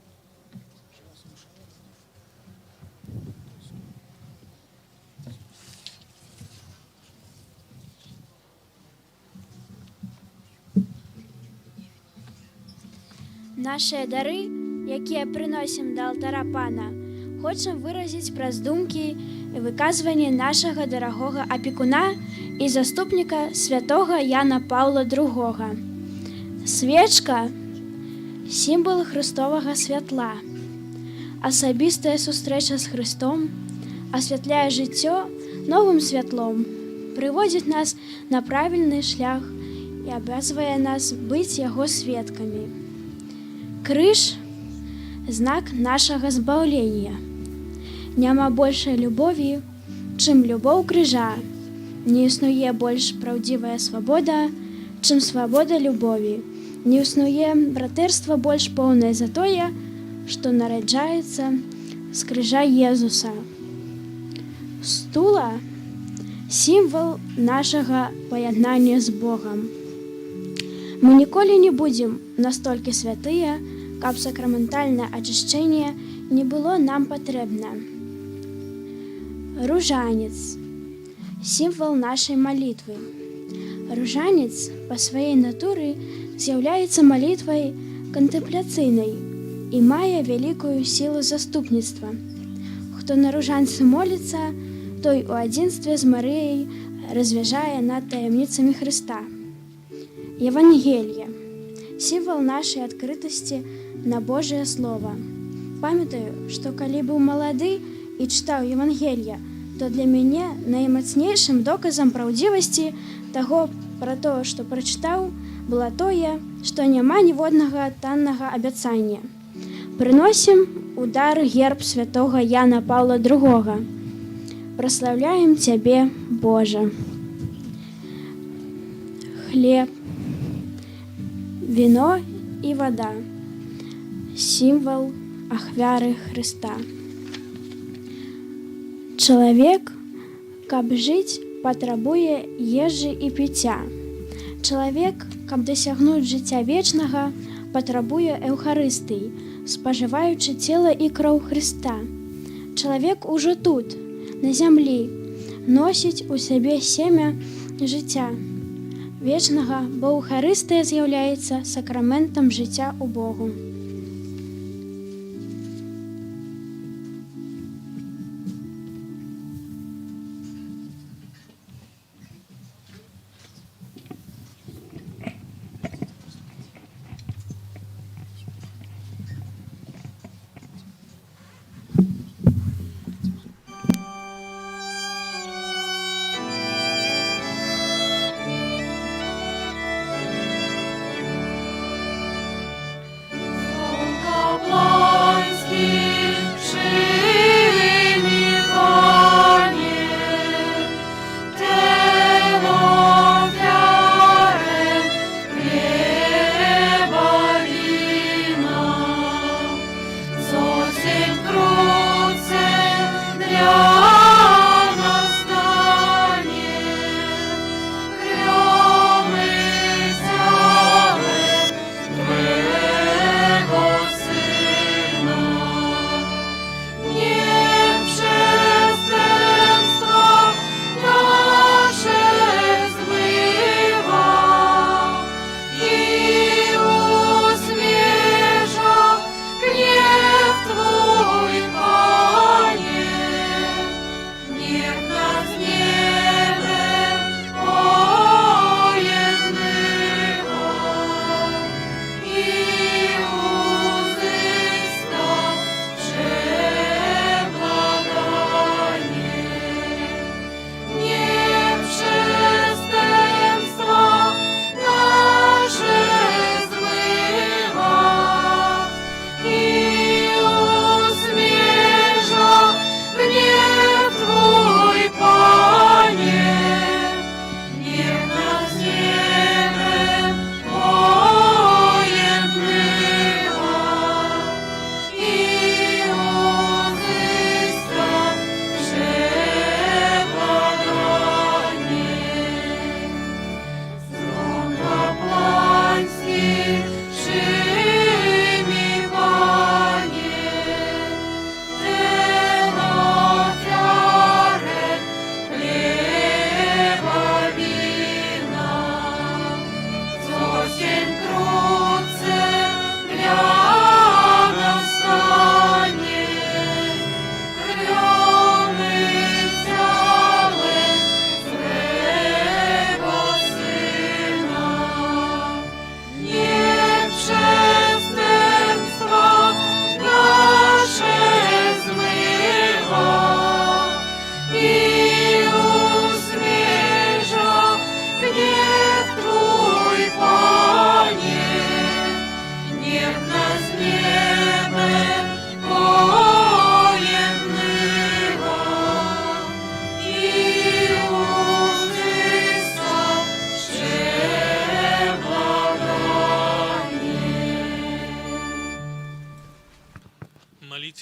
Нашыя дары, якія прыносім да алтара Пана, хочам выразіць праз думкі і выказванне нашага дарагога апекуна і заступніка святога Яна Паўла II. Свечка – сімвал Христовага святла. Асабістая сустрэча з Христом асвятляе жыццё новым святлом, прыводзіць нас на правільны шлях і абавязвае нас быць яго сведкамі. Крыж – знак нашага збаўлення. Няма большай любові, чым любоў крыжа. Не існуе больш праўдзівая свабода, чым свабода любові. Не існуе братэрства больш поўнае за тое, што нараджаецца з крыжа Езуса. Стула – сімвал нашага паяднання з Богам. Мы ніколі не будзем настолькі святыя, каб сакраментальнае ачышчэнне не было нам патрэбна. Ружанец – сімвал нашай малітвы. Ружанец па сваёй натуры з'яўляецца малітвай кантэмпляцыйнай і мае вялікую сілу заступніцтва. Хто на ружанцы моліцца, той у адзінстве з Марыяй развяжае над таямніцамі Хрыста. Евангелие – сімвал нашай адкрытасці на Божае Слово. Памятаю, што калі быў малады і чытаў Евангелие, то для мяне наймацнейшым доказам праўдзівасці таго пра тое, што прачытаў, было тое, што няма ніводнага таннага абяцання. Прыносім у дар герб святога Яна Паўла II. Праслаўляем Цябе, Божа. Хлеб, вино і вода – сімвал ахвяры Хрыста. Чалавек, каб жыць, патрабуе ежы і піцця. Чалавек, каб дасягнуць жыцця вечнага, патрабуе эўхарыстыі, спажываючы цела і кроў Хрыста. Чалавек ужо тут, на зямлі, носіць у сябе семя жыцця вечнага, бо эўхарыстыя з'яўляецца сакраментам жыцця ў Богу.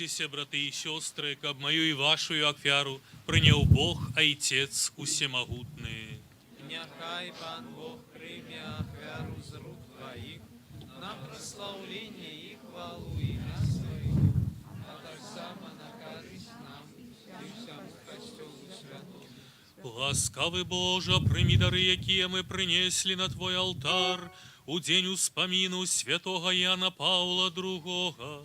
Молитесь, браты и сестры, каб мою и вашу ахвяру принял Бог, Отец Усемогутный. Няхай Пан Бог прийме ахвяру з рук твоїх, на прославление и хвалу имя Своего, а так само на користь нам и всему костелу святому. Ласкавый Боже, прими дары, якія мы принесли на Твой алтар у день успомину святого Яна Павла II.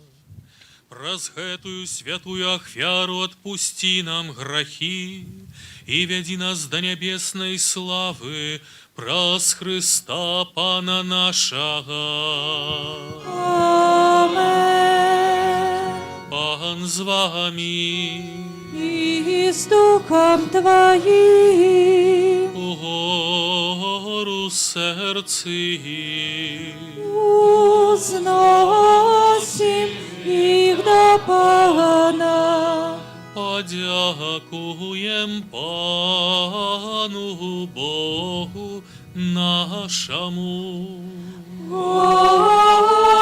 Праз гэтую святую ахвяру отпусти нам грахи и веди нас до небесной славы праз Христа Пана нашего. Амен. Пан з вами. И с Духом Твоим. Угору сердцы. Узносим их до Пана. Подякуем Пану Богу нашему.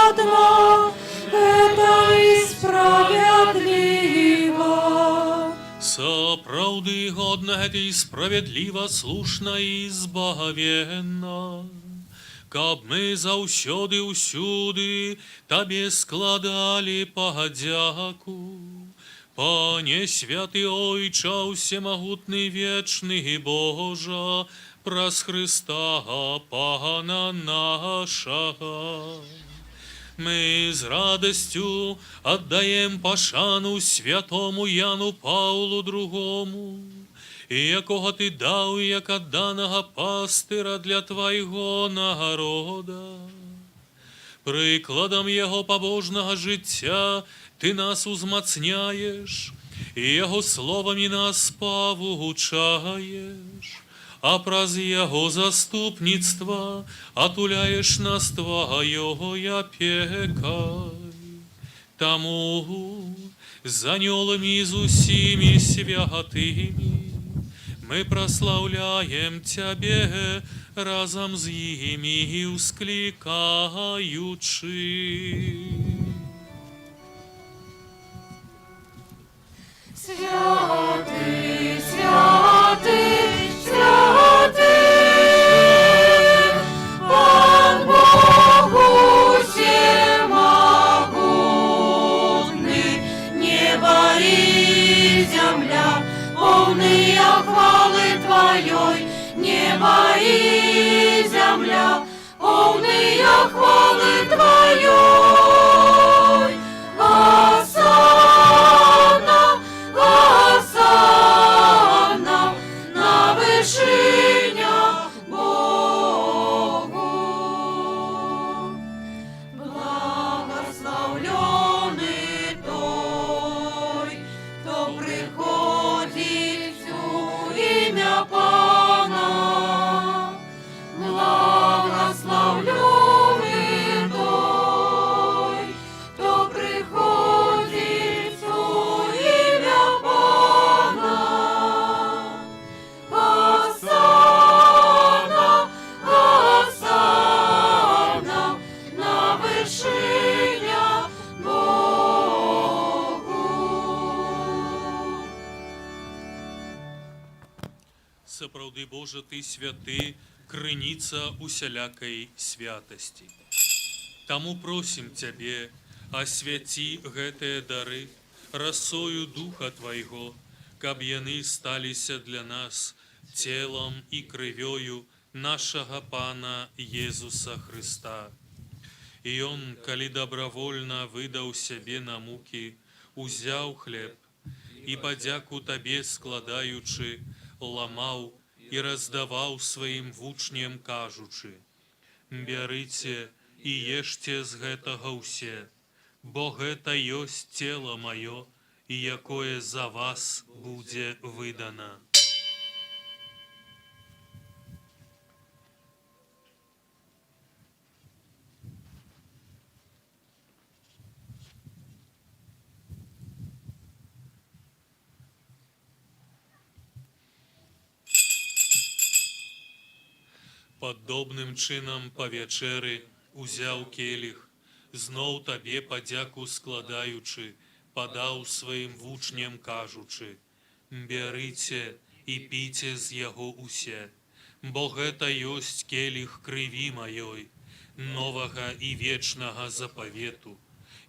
Годно это и справедливо. Сапраўды годна гэта і справядліва, слушна і збавенна. Каб мы заўсёды ўсюды Табе складалі падзяку. Пане святы Ойча, усемагутны вечны Божа, праз Христа Пана нашага. Мы з радостью отдаем пашану святому Яну Павлу II, якого Ти дав, як отданого пастира для Твоего народа. Прикладом Його побожного життя Ти нас узмацняєш, і Його словами нас повучаєш, а праз Його заступництва отуляєш нас Твоєю опекой. Тому з аньолами і з усіми святими мы прославляем Тебе разом с ими, ускликаючи. Святый, святый, святый, Пан Бог всемогутный, небо и земля, полные хвалы Твоей, небо и земля, полные хвалы Твоей. Осанна, осанна, на вышиня Богу. Благословленный той, кто приходит в имя Пана. Благословленный той, кто приходит в имя Пана. Осанна, осанна, на вышиня Богу. Сапраўды Божа, Ты святы, крыніца усялякай святасці. Таму просім Цябе, асвяці гэтыя дары расою Духа Твайго, каб яны сталіся для нас целам і крывёю нашага Пана Езуса Христа. І Ён, калі добровольна выдаў сябе на мукі, узяў хлеб і падзяку Табе складаючы, ламаў і раздаваў сваім вучням, кажучы: «Бярыце і ешце з гэтага ўсе, бо гэта ёсць цела маё, якое за вас будзе выдана». Падобным чынам па вячэры узяў келіх, зноў Табе падзяку складаючы, падаў сваім вучням, кажучы: «Бярыце і піце з яго усе, бо гэта ёсць келіх крыві маёй, новага і вечнага запавету,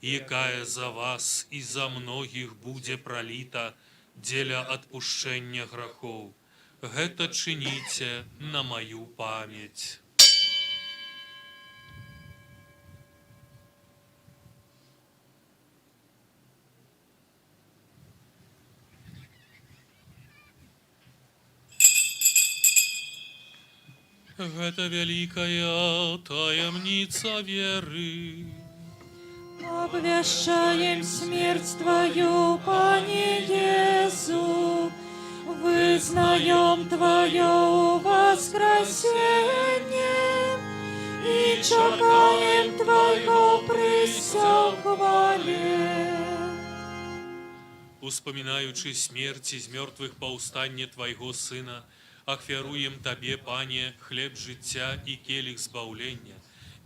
якая за вас і за многіх будзе праліта дзеля адпушчэння грахоў. Гэта чыніце на маю памяць. Гэта вялікая таямніца веры. Обвящаем смерть Твою, Пане Иисус, вызнаем Твое воскресение и чекаем Твоего прися в хвале. Успамінаючы смерці з мёртвых паўстанне Твайго Сына, ахвяруем Табе, Пане, хлеб жыцця і келіх збаўлення,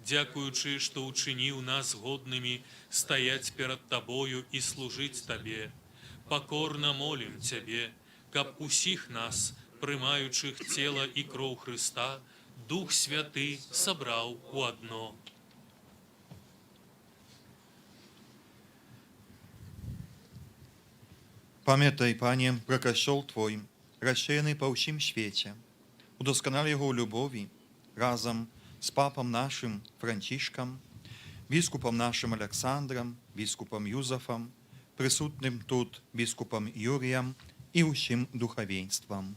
дзякуючы, што ўчыніў нас годнымі стаяць перад Табою і служыць Табе. Пакорна молім Цябе, каб усіх нас, прымаючых цела і кроў Хрыста, Дух Святы сабраў у адно. Памятай, Пане, пра касцёл Твой, расширены по всім свете. Удосконал его у любови разом с папом нашим Францишком, біскупом нашим Александром, біскупом Юзефом, присутним тут біскупом Юрієм і усім духовенством.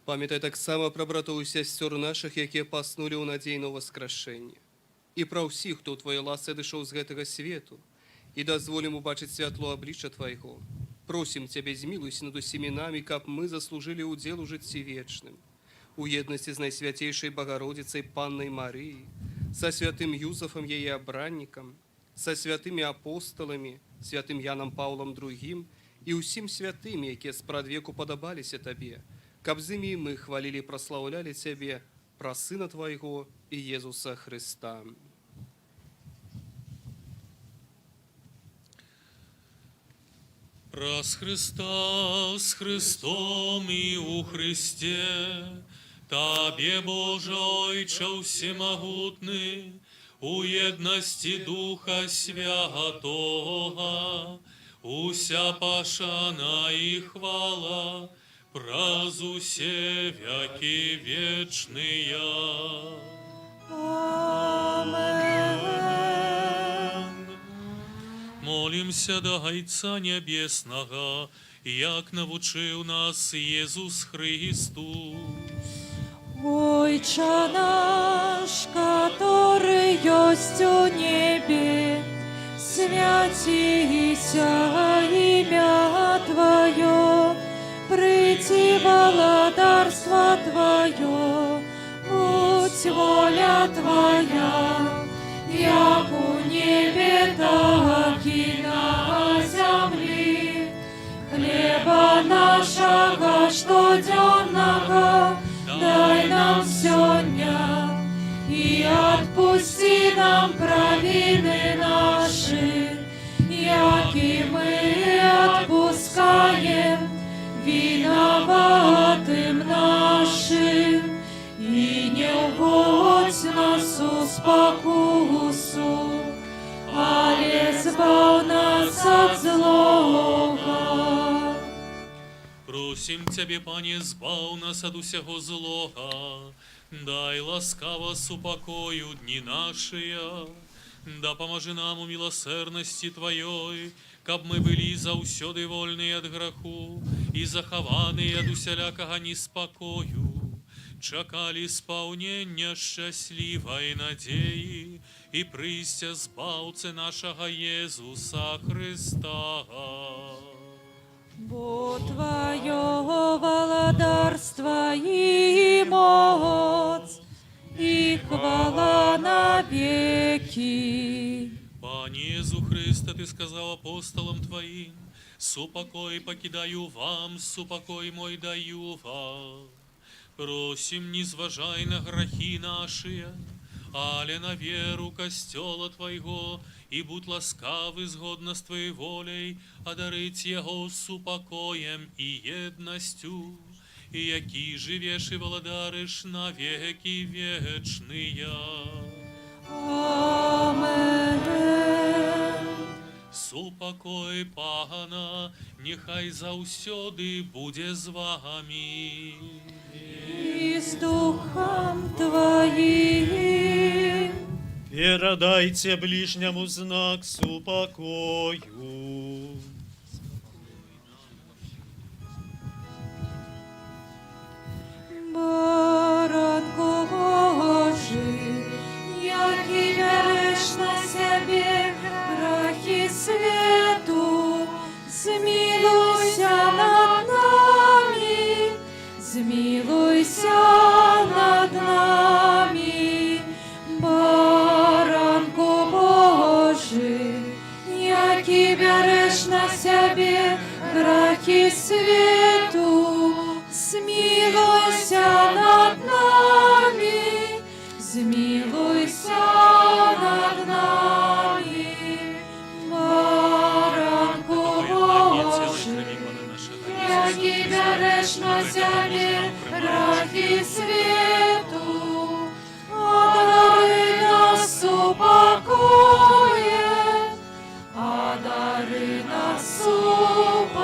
Памятай таксама пра братоў і сясцёр нашых, якія паснулі ў надзей на воскрашэнне. І пра ўсіх, хто ў Твоей ласцы адышоў з гэтага свету, і дазволім убачыць святло аблічча Твайго. Просім Цябе, змілуйся над усімі намі, каб мы заслужылі ўдзел у жыцці вечным, у еднасці з Найсвятейшай Багародзіцай Паннай Марыяй, са святым Юзефам яе абраннікам, са святымі апостоламі, святым Янам Паўлам II і ўсім святымі, якія спрадвеку падабаліся Табе, каб з імі мы хвалілі і праслаўлялі Цябе пра Сына Твайго і Езуса Хрыста. Праз Христа, с Христом і у Христе, Табе, Боже Ойче всемогутний, у єдності Духа Святого, уся пашана і хвала, праз усе веки вечные. Молимся до Гайца Небесного, як навучив нас Єсус Христос. Отче наш, который есть у небе, святися имя Твое, приди володарство Твое, будь воля Твоя, як у небе, так и на земле. Хлеба нашего штоденного дай нам сегодня, и отпусти нам провины наши, яки мы отпускаем виноватым нашим. И не уводь нас у спокусу, але збав нас от злого. Просим Тебе, Пане, збав нас от усього злога, дай ласкаво супокою дни наши, да поможи нам у милосердности Твоей, каб мы были заусёды вольные от греху и захованные от усялякого неспокою, чакали сповнення щасливої надії і прийстя збавце нашого Єсуса Христа. Бо Твое володарство и моц, и хвала навеки. Пане Єсу Христе, Ти сказав апостолам Твоїм, супокой покидаю вам, супокой мой даю вам. Просим, не зважай на грехи наши, але на веру костела Твоего, и будь ласкавый згодно с Твоей волей, одарить его супокоем и едностью, и який живешь и владаришь на веки вечные. Амен. Супокой Пана, нехай заўсёды буде з вами. И с духом Твоим. Передайте ближнему знак супокою. Баранку Божий, який береш на себе грехи свету, змилуйся над нами, змилуйся над нами. Баранку Божий, який береш на себе грехи свету, змилуйся над нами, змилуйся над нами. Баранку Божий, який береш на себе грехи свету, одари нас упокоєм, одари нас упокоєм.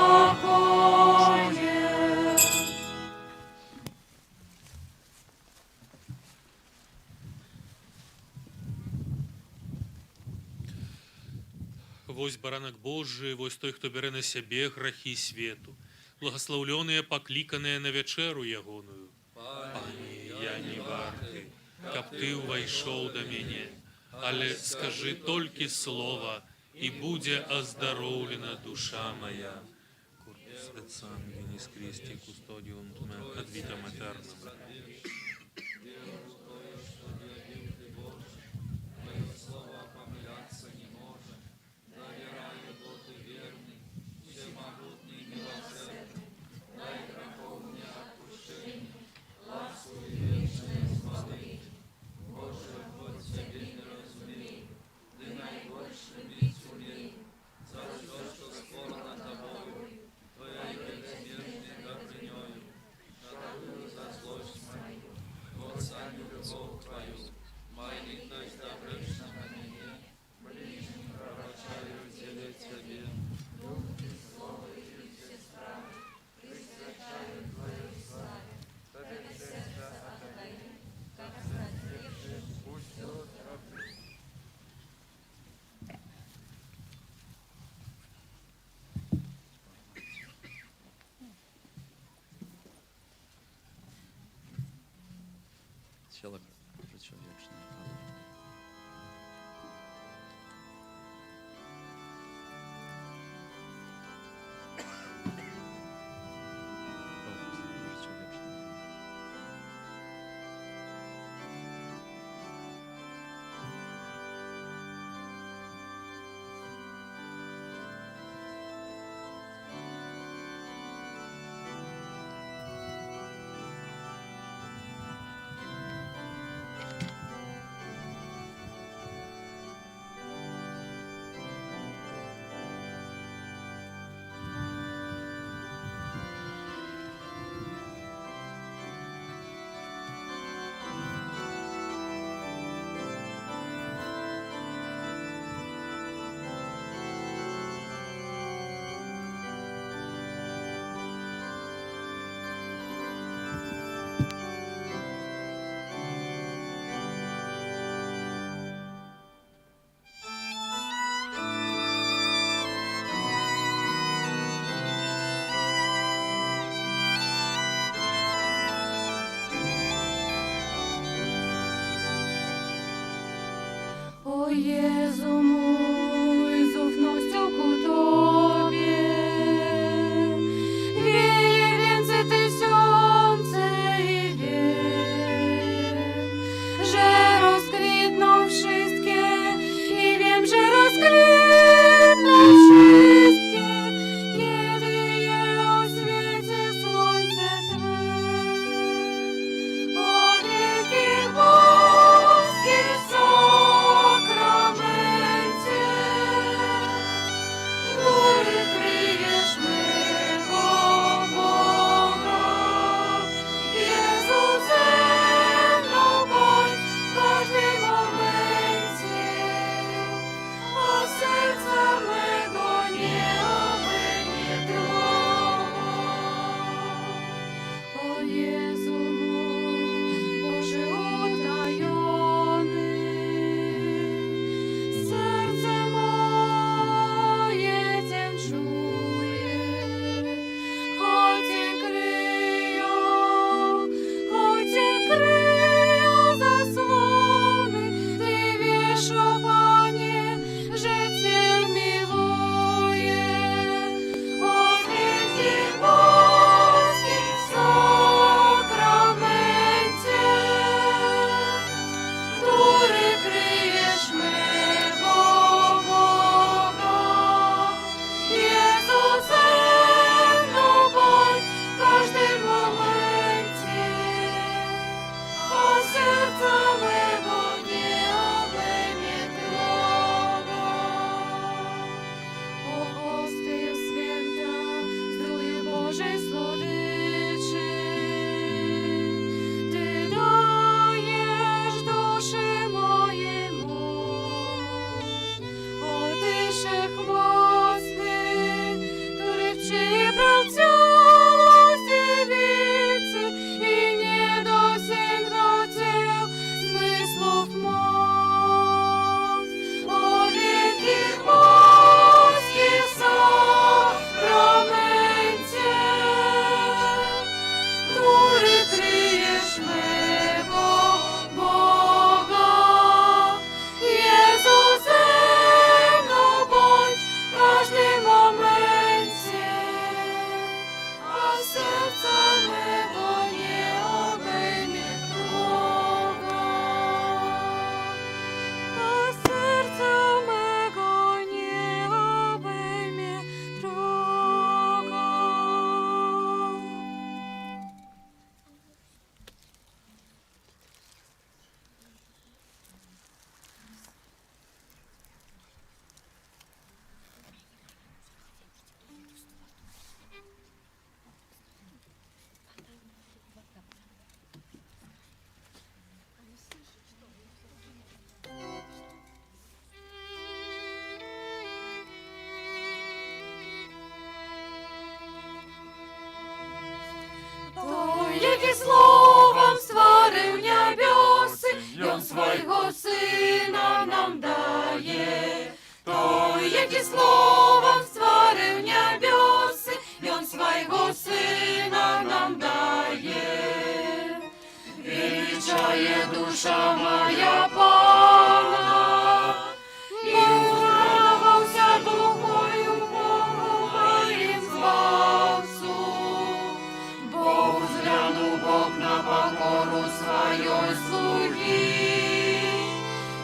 Вось баранак Божий, вось той, хто бере на сябе грахі свету. Благословленыя, пакліканыя на вячэру ягоную. Пане, я не варты, каб ты ўвайшоў да мяне, але скажы толькі слова, і будзе аздароўлена душа моя. Курс et sanguinis Christi custodium ad vitam aeternam. Тело життя вічне. О Jezu mój, z ufnością ku Tobie, wieje więcej tysiące i wiem, że rozkwitną wszystkie i wiem, że rozkwitną wszystkie, kiedy je oświeci słońce Twe. O wielki boski sakrament, які словом створив небеси, Ён свого Сина нам дає. Той, який словом створив небеси, Ён свого Сина нам дає. Величає душа моя Пана, і урадовався духою Богу моїм Спасу. Бо взглянув Бог на покору своєї слуги,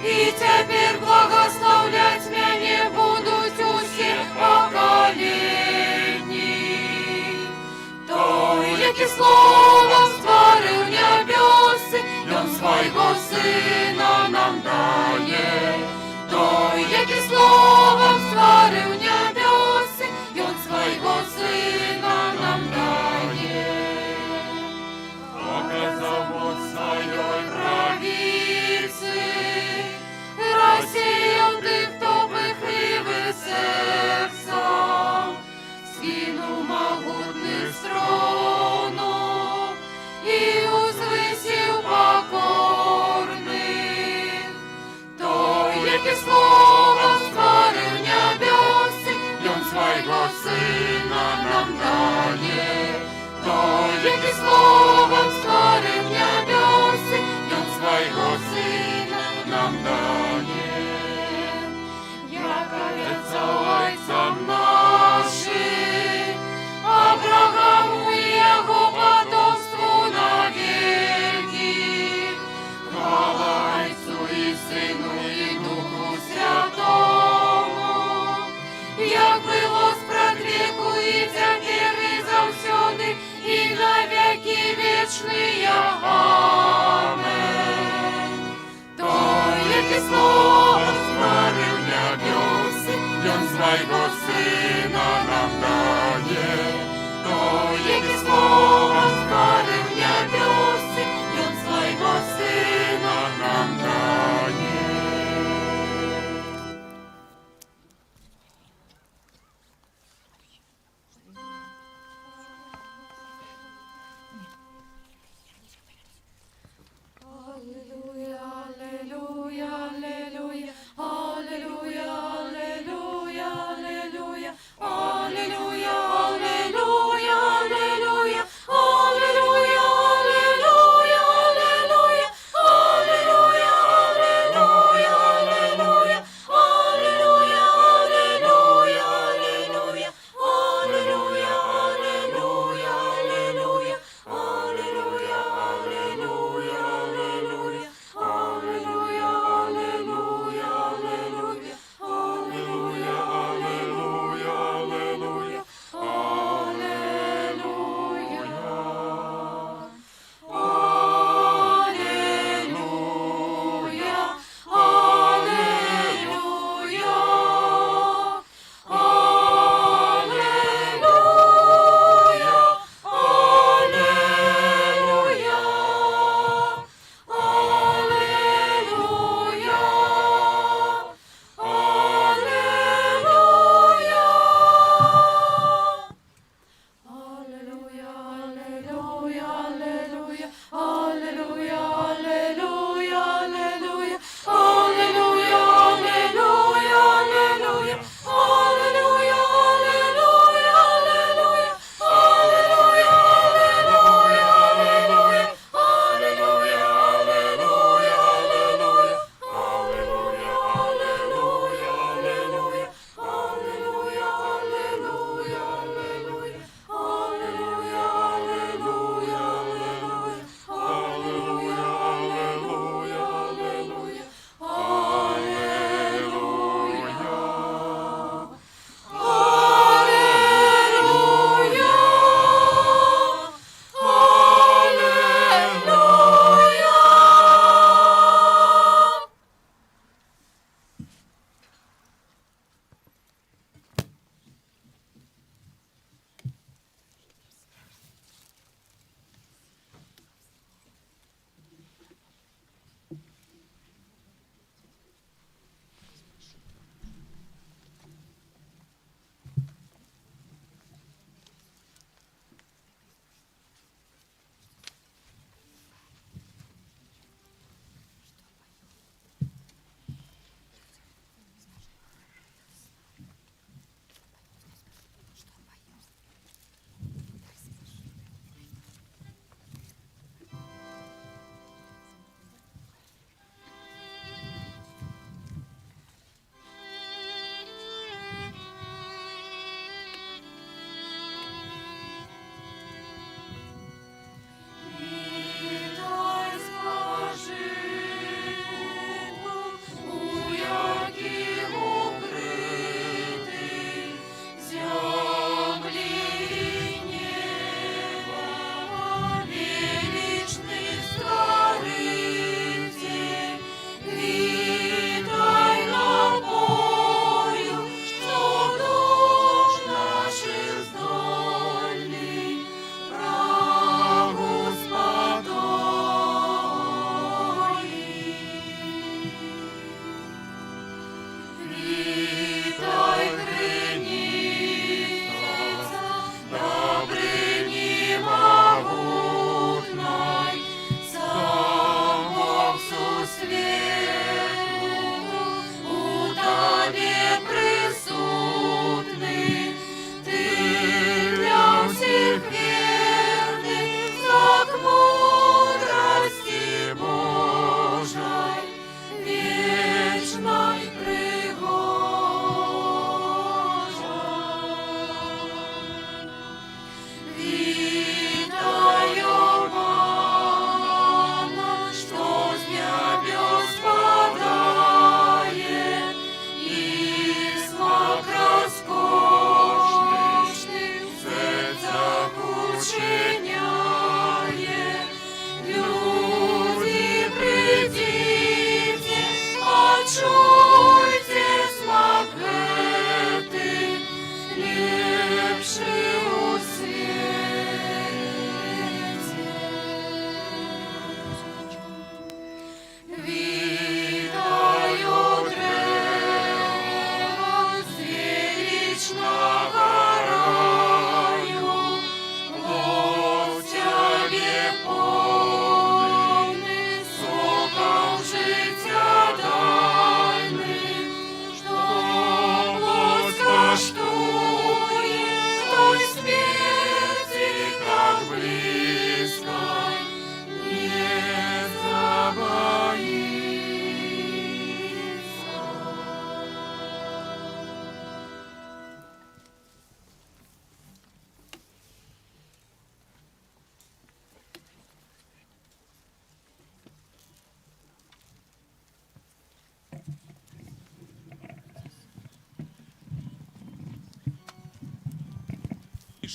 і тепер благословлять мене будуть усіх поколінь. Той, який словом створив небеси, Ён свого Сина нам дає. Той, який словом створив небеси, Ён свого Сина нам дає. Показав моць своєї правиці, розсіяв тих, хто пихливий серцем, скинув могутних з трону і узвисів покорних. Той, який словом створив небеси, Ён свого Сина нам дає. Той, який словом створив небеси, Ён свого Сина нам дає. Як овець ойцям нашим, Аврааму і його потомству навеки. Хвала Отцу і Сину і Духу Святому, як було спрадліку і тепер і завсюди, і на веки вічні. Амен. Той, який словом створив небеси, Ён свого Сина нам дає. Той, який словом створив небеси, Ён свого Сина нам дає. Аллилуйя, аллилуйя, аллилуйя, аллилуйя, аллилуйя, аллилуйя, аллилуйя, аллилуйя, аллилуйя, аллилуйя,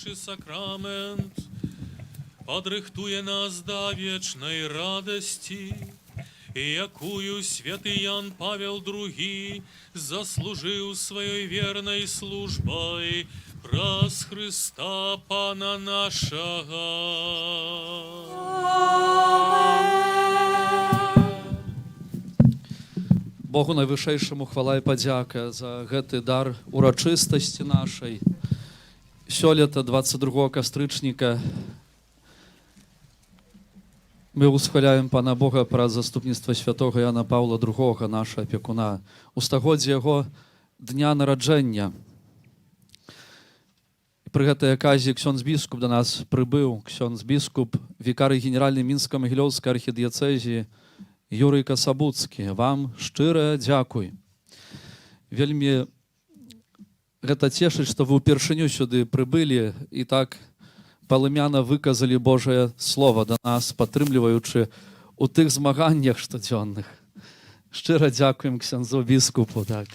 святейший сакрамент подрыхтуе нас до вечной радости, и якую святый Ян Павел II заслужил своей верной службой праз Христа Пана нашего. Богу найвышэйшаму хвала і падзяка за гэты дар урачыстасці нашай. Сёлета 22 кастрычніка мы усхваляем Пана Бога праз заступніцтва святого Яна Паўла II, наша апекуна, у стагоддзе яго дня нараджэння. Пры гэтай аказіі ксёндз біскуп да нас прыбыў, ксёндз біскуп, вікарый генеральны Мінска-Магілёўскай архідыяцэзіі Юрый Касабуцкі. Вам шчырая дзякуй. Вельмі гэта цешыць, што вы ўпершыню сюды прыбылі і так палымяна выказалі Божае Слова да нас, падтрымліваючы у тых змаганнях штодзённых. Шчыра дзякуем ксяндзу біскупу. Так.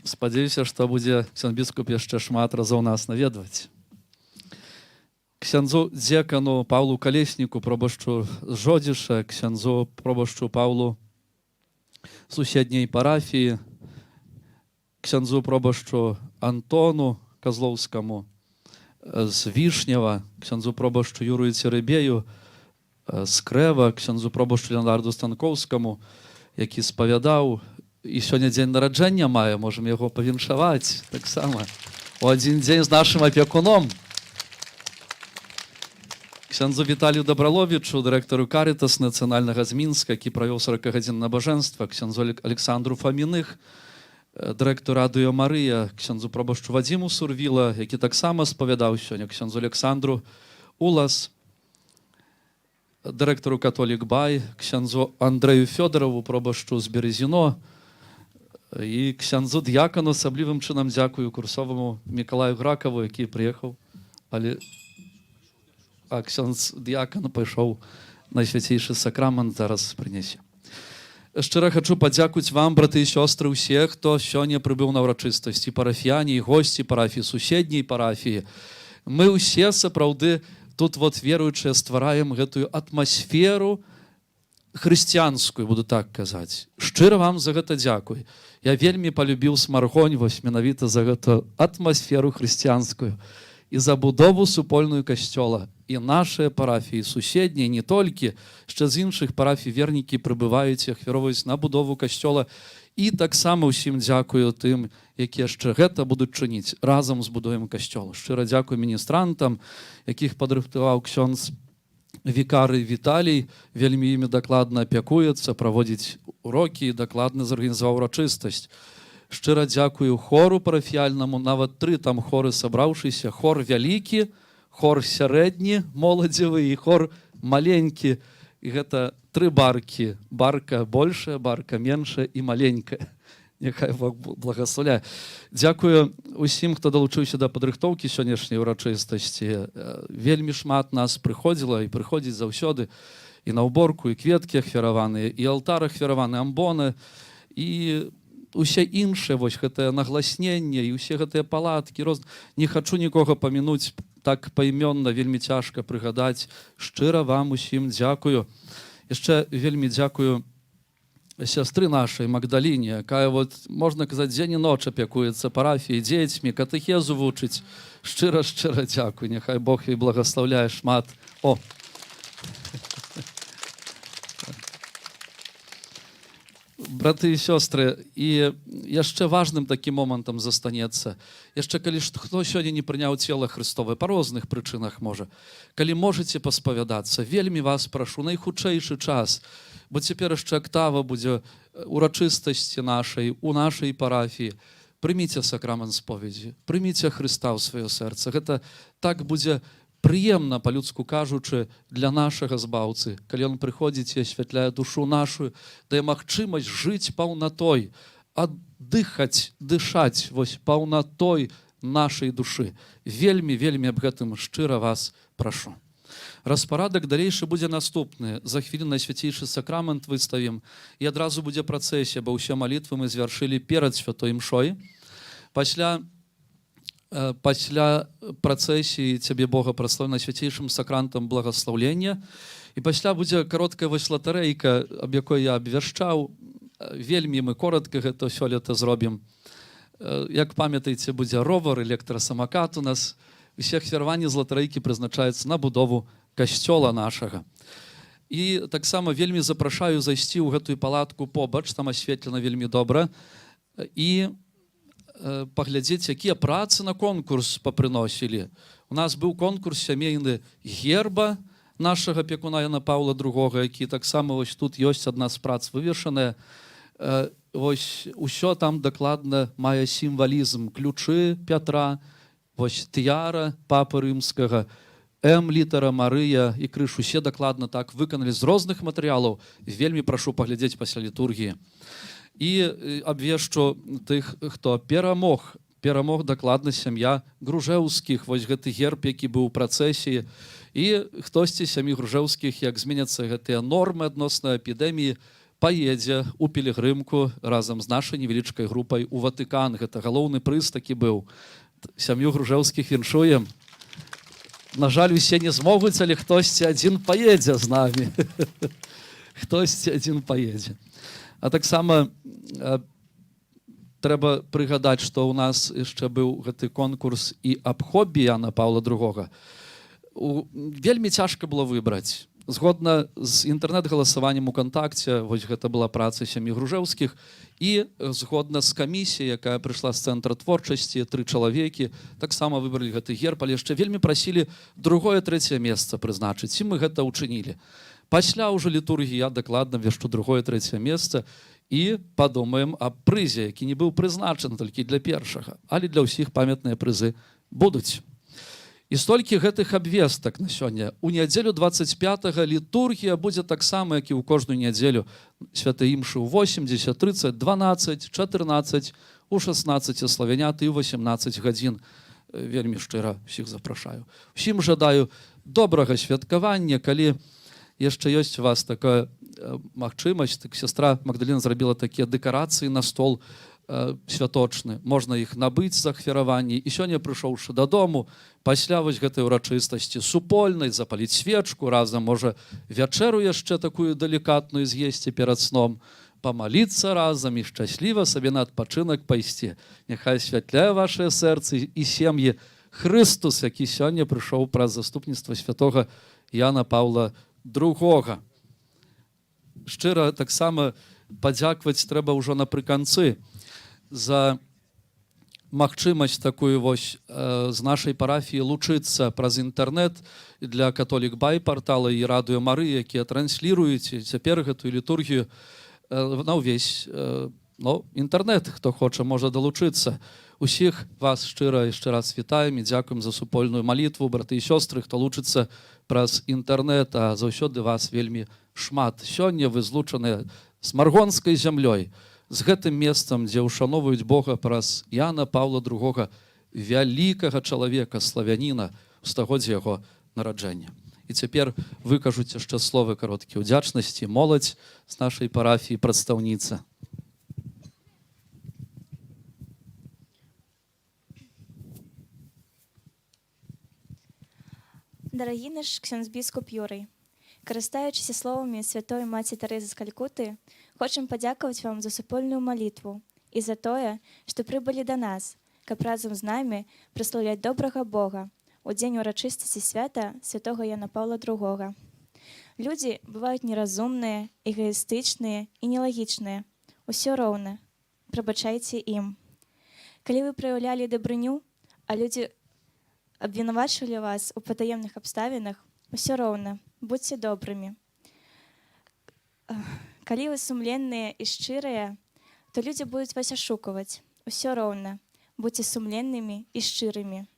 Спадзяюся, што будзе ксяндз біскуп яшчэ шмат разоў нас наведваць. Ксяндзу дзекану Паўлу Калесніку, пробашчу з Жодзіша, ксяндзу пробашчу Паўлу суседняй парафіі, ксяндзу пробашчу Антону Казлоўскаму з Вішнева, ксяндзу пробашчу Юрую Церебею з Крэва, ксяндзу пробашчу Леонарду Станкоўскаму, які спавядаў, і сёння дзень нараджэння мае, можам яго павіншаваць таксама у адзін дзень з нашым апекуном. Ксяндзу Віталію Дабраловічу, дырэктару Карытас нацыянальнага з Мінска, які правёў 40 гадзін набажэнства, ксяндзу Александру Фаміных, дырэктару Радыё Марыя, ксяндзу пробашчу Вадзіму Сурвіла, які таксама спавядаў сёння, ксяндзу Александру Улас, дырэктару Католік Бай, ксяндзу Андрэю Фёдарову, пробашчу з Березіно, і ксяндзу д'якану асаблівым чынам дзякую курсоваму Мікалаю Гракаву, які прыехаў, але а ксяндз д'якан пайшоў на свяцейшы сакрамент, зараз прынясе. Шчыра хачу падзякуць вам, браты і сёстры, усе, хто сёння прыбыў на ўрачыстасці, парафіяне і госці парафіі, суседняй парафіі. Мы ўсе сапраўды тут веруючыя ствараем гэтую атмасферу хрысціянскую, буду так казаць. Шчыра вам за гэта дзякуй. Я вельмі палюбіў Смаргонь вось менавіта за гэту атмасферу хрысціянскую і забудову супольную касцёла. І нашыя парафіі, суседнія, не толькі, яшчэ з іншых парафій вернікі прыбываюць і ахвяроўваюць на будову касцёла. І таксама ўсім дзякую тым, якія яшчэ гэта будуць чыніць. Разам збудуем касцёл. Шчыра дзякую міністрантам, якіх падрыхтаваў ксёндз вікарый Віталій, вельмі імі дакладна апякуецца, праводзіць урокі і дакладна зарганізаваў урачыстасць. Шчыра дзякую хору парафіяльнаму, нават 3 там хоры сабраўшыся, хор вялікі, хор сярэдні, моладзевы і хор маленькі. І гэта 3 баркі. Барка большая, барка меншая і маленькая. Няхай Бог благасловляе. Дзякую усім, хто далучыўся да падрыхтоўкі сённяшняй урачыстасці. Вельмі шмат нас прыходзіла і прыходзіць заўсёды і на ўборку, і кветкі ахвяраваныя, і алтар ахвяраваны, амбоны, і усе іншыя, вось гэтае нагласненне, і усе гэтыя палаткі. Не хачу нікога памінуць так паймённа, вельмі цяжка прыгадаць. Шчыра вам усім дзякую. Яшчэ вельмі дзякую сястры нашай Магдаліне, якая, можна казаць, дзень і ноч апякуецца парафіяй, дзецьмі, катэхезу вучыць. Шчыра дзякуй, няхай Бог ёй благаслаўляе шмат. Браты і сёстры, і яшчэ важным такім момантам застанецца. Яшчэ калі хто сёння не прыняў цела Христовае, па розных прычынах можа. Калі можаце паспавядацца, вельмі вас прашу, найхутчэйшы час, бо цяпер яшчэ актава будзе урачыстасці нашай, у нашай парафіі. Прыміце сакрамент споведзі, прыміце Хрыста ў сваё сэрца. Гэта так будзе прыемна, па-людску кажучы, для нашага збаўцы, калі ён прыходзіць і асвятляе душу нашу, дае магчымасць жыць паўнатой, аддыхаць, дышаць паўнатой нашай душы. Вельмі аб гэтым шчыра вас прашу. Распарадак далейшы будзе наступны. За хвіліну свяцейшы сакрамент выставім, і адразу будзе працэсія, бо ўсе малітвы мы звяршылі перад святой імшой. Пасля працэсіі цябе Бога праславіў найсвяцейшым сакрантам благаслаўлення. І пасля будзе кароткая вось латарэйка, аб якой я абвяшчаў. Вельмі мы коротка гэта сёлета зробім. Як памятаеце, будзе ровар, электрасамакат у нас. Усе ахвяраванні з латарэйкі прызначаюцца на будову касцёла нашага. І таксама вельмі запрашаю зайсці ў гэтую палатку побач, там асветлена вельмі добра, і паглядзець, якія працы на конкурс папрыносілі. У нас быў конкурс сямейны герба нашага апекуна Яна Паўла II, які таксама вось тут ёсць адна з прац вывешаная. Вось усё там дакладна мае сімвалізм. Ключы Пятра, вось тыяра папы рымскага, літара Марыя і крыж, усе дакладна так выканалі з розных матэрыялаў. Вельмі прашу паглядзець пасля літургіі. І абвешчу тых, хто перамог. Перамог дакладна сям'я Гружэўскіх, вось гэты герб, які быў у працэсіі. І хтосьці сям'і Гружэўскіх, як зменяцца гэтыя нормы адносна эпідэміі, паедзе ў пілігрымку разам з нашай невялічкай групай у Ватыкан. Гэта галоўны прыз такі быў. Сям'ю Гружэўскіх віншуем. На жаль, усе не змогуць, але хтосьці адзін паедзе з намі. Хтосьці адзін паедзе. А таксама трэба прыгадаць, што ў нас яшчэ быў гэты конкурс і аб хобі Яна Паўла II. Вельмі цяжка было выбраць. Згодна з інтэрнэт-галасаваннем у кантакце, вось гэта была праца сям'і Гружэўскіх, і згодна з камісіяй, якая прыйшла з цэнтра творчасці, 3 чалавекі, таксама выбралі гэты герб, але яшчэ вельмі прасілі 2-е, 3-е месца прызначыць, і мы гэта ўчынілі. Пасля ўжо літургіі я дакладна вешчу 2-е, 3-е месца і падумаем аб прызе, які не быў прызначаны толькі для першага, але для ўсіх памятныя прызы будуць. І столькі гэтых абвестак на сёння. У нядзелю 25-га літургія будзе таксама, як і ў кожную нядзелю. Святай імшы ў 8, 10, 30, 12, 14, у 16 славяняты і 18 гадзін. Вельмі шчыра ўсіх запрашаю. Усім жадаю добрага святкавання, калі яшчэ ёсць у вас такая магчымасць, так сястра Магдаліна зрабіла такія дэкарацыі на стол святочны. Можна іх набыць з ахвяраванні. І сёння, прыйшоўшы дадому, пасля вось гэтай урачыстасці супольнай, запаліць свечку, разам, можа, вячэру яшчэ такую далікатную з'есці перад сном, памаліцца разам і шчасліва сабе на адпачынак пайсці. Няхай святляе вашыя сэрцы і сем'і Хрыстус, які сёння прыйшоў праз заступніцтва святога Яна Паўла II. Шчыра таксама падзякаваць трэба ўжо напрыканцы за магчымасць такую вось з нашай парафіі лучыцца праз інтэрнэт для Католік Бай партала і Радыё Марыя, якія трансліруюць цяпер гэтую літургію на ўвесь інтэрнэт. Хто хоча, можа далучыцца. Усіх вас шчыра яшчэ раз вітаем і дзякуем за супольную малітву, браты і сёстры, хто лучыцца праз інтэрнэт, а заўсёды вас вельмі шмат. Сёння вы злучаныя з маргонскай зямлёй, з гэтым месцам, дзе ўшановуюць Бога праз Яна Паўла II, вялікага чалавека, славяніна, у стагоддзе яго нараджэння. І цяпер выкажуць яшчэ словы кароткія ўдзячнасці моладзь з нашай парафіі, прадстаўніца. Дорогі наш ксёндз-біскуп Юрый, карыстаючыся словамі святой маці Тэрэзы з Калькуты, хочам падзякаваць вам за супольную малітву і за тое, што прыбылі да нас, каб разам з намі праслаўляць добрага Бога у дзень урачыстасці свята святога Яна Паўла II. Людзі бываюць неразумныя, эгаістычныя і нелагічныя. Усё роўна. Прабачайце ім. Калі вы праяўлялі дабрыню, а людзі абвінавачвалі вас у патаемных абставінах, усё роўна, будьце добрымі. Калі вы сумленныя і шчырыя, то людзі будуць вас ашукаваць. Усё роўна, будьце сумленнымі і шчырымі.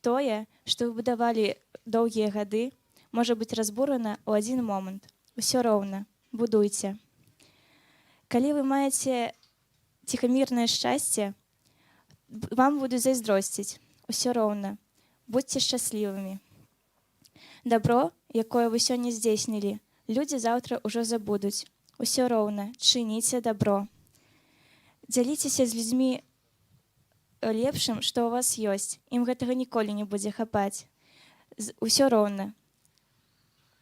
Тое, што вы будавалі доўгія гады, можа быць разбурана ў адзін момант. Усё роўна, будуйце. Калі вы маеце ціхамірнае шчасце, вам будуць зайздросціць. Усё роўна, будьце шчаслівымі. Дабро якое вы сёння здзейснілі, людзі заўтра ўжо забудуць. Усё роўна, чыніце дабро. Дзяліцеся з людзьмі лепшым, што ў вас ёсць. Ім гэтага ніколі не будзе хапаць. Усё роўна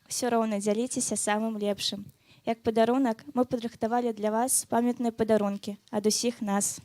дзяліцеся самым лепшым. Як падарунак мы падрыхтавалі для вас памятныя падарункі ад усіх нас.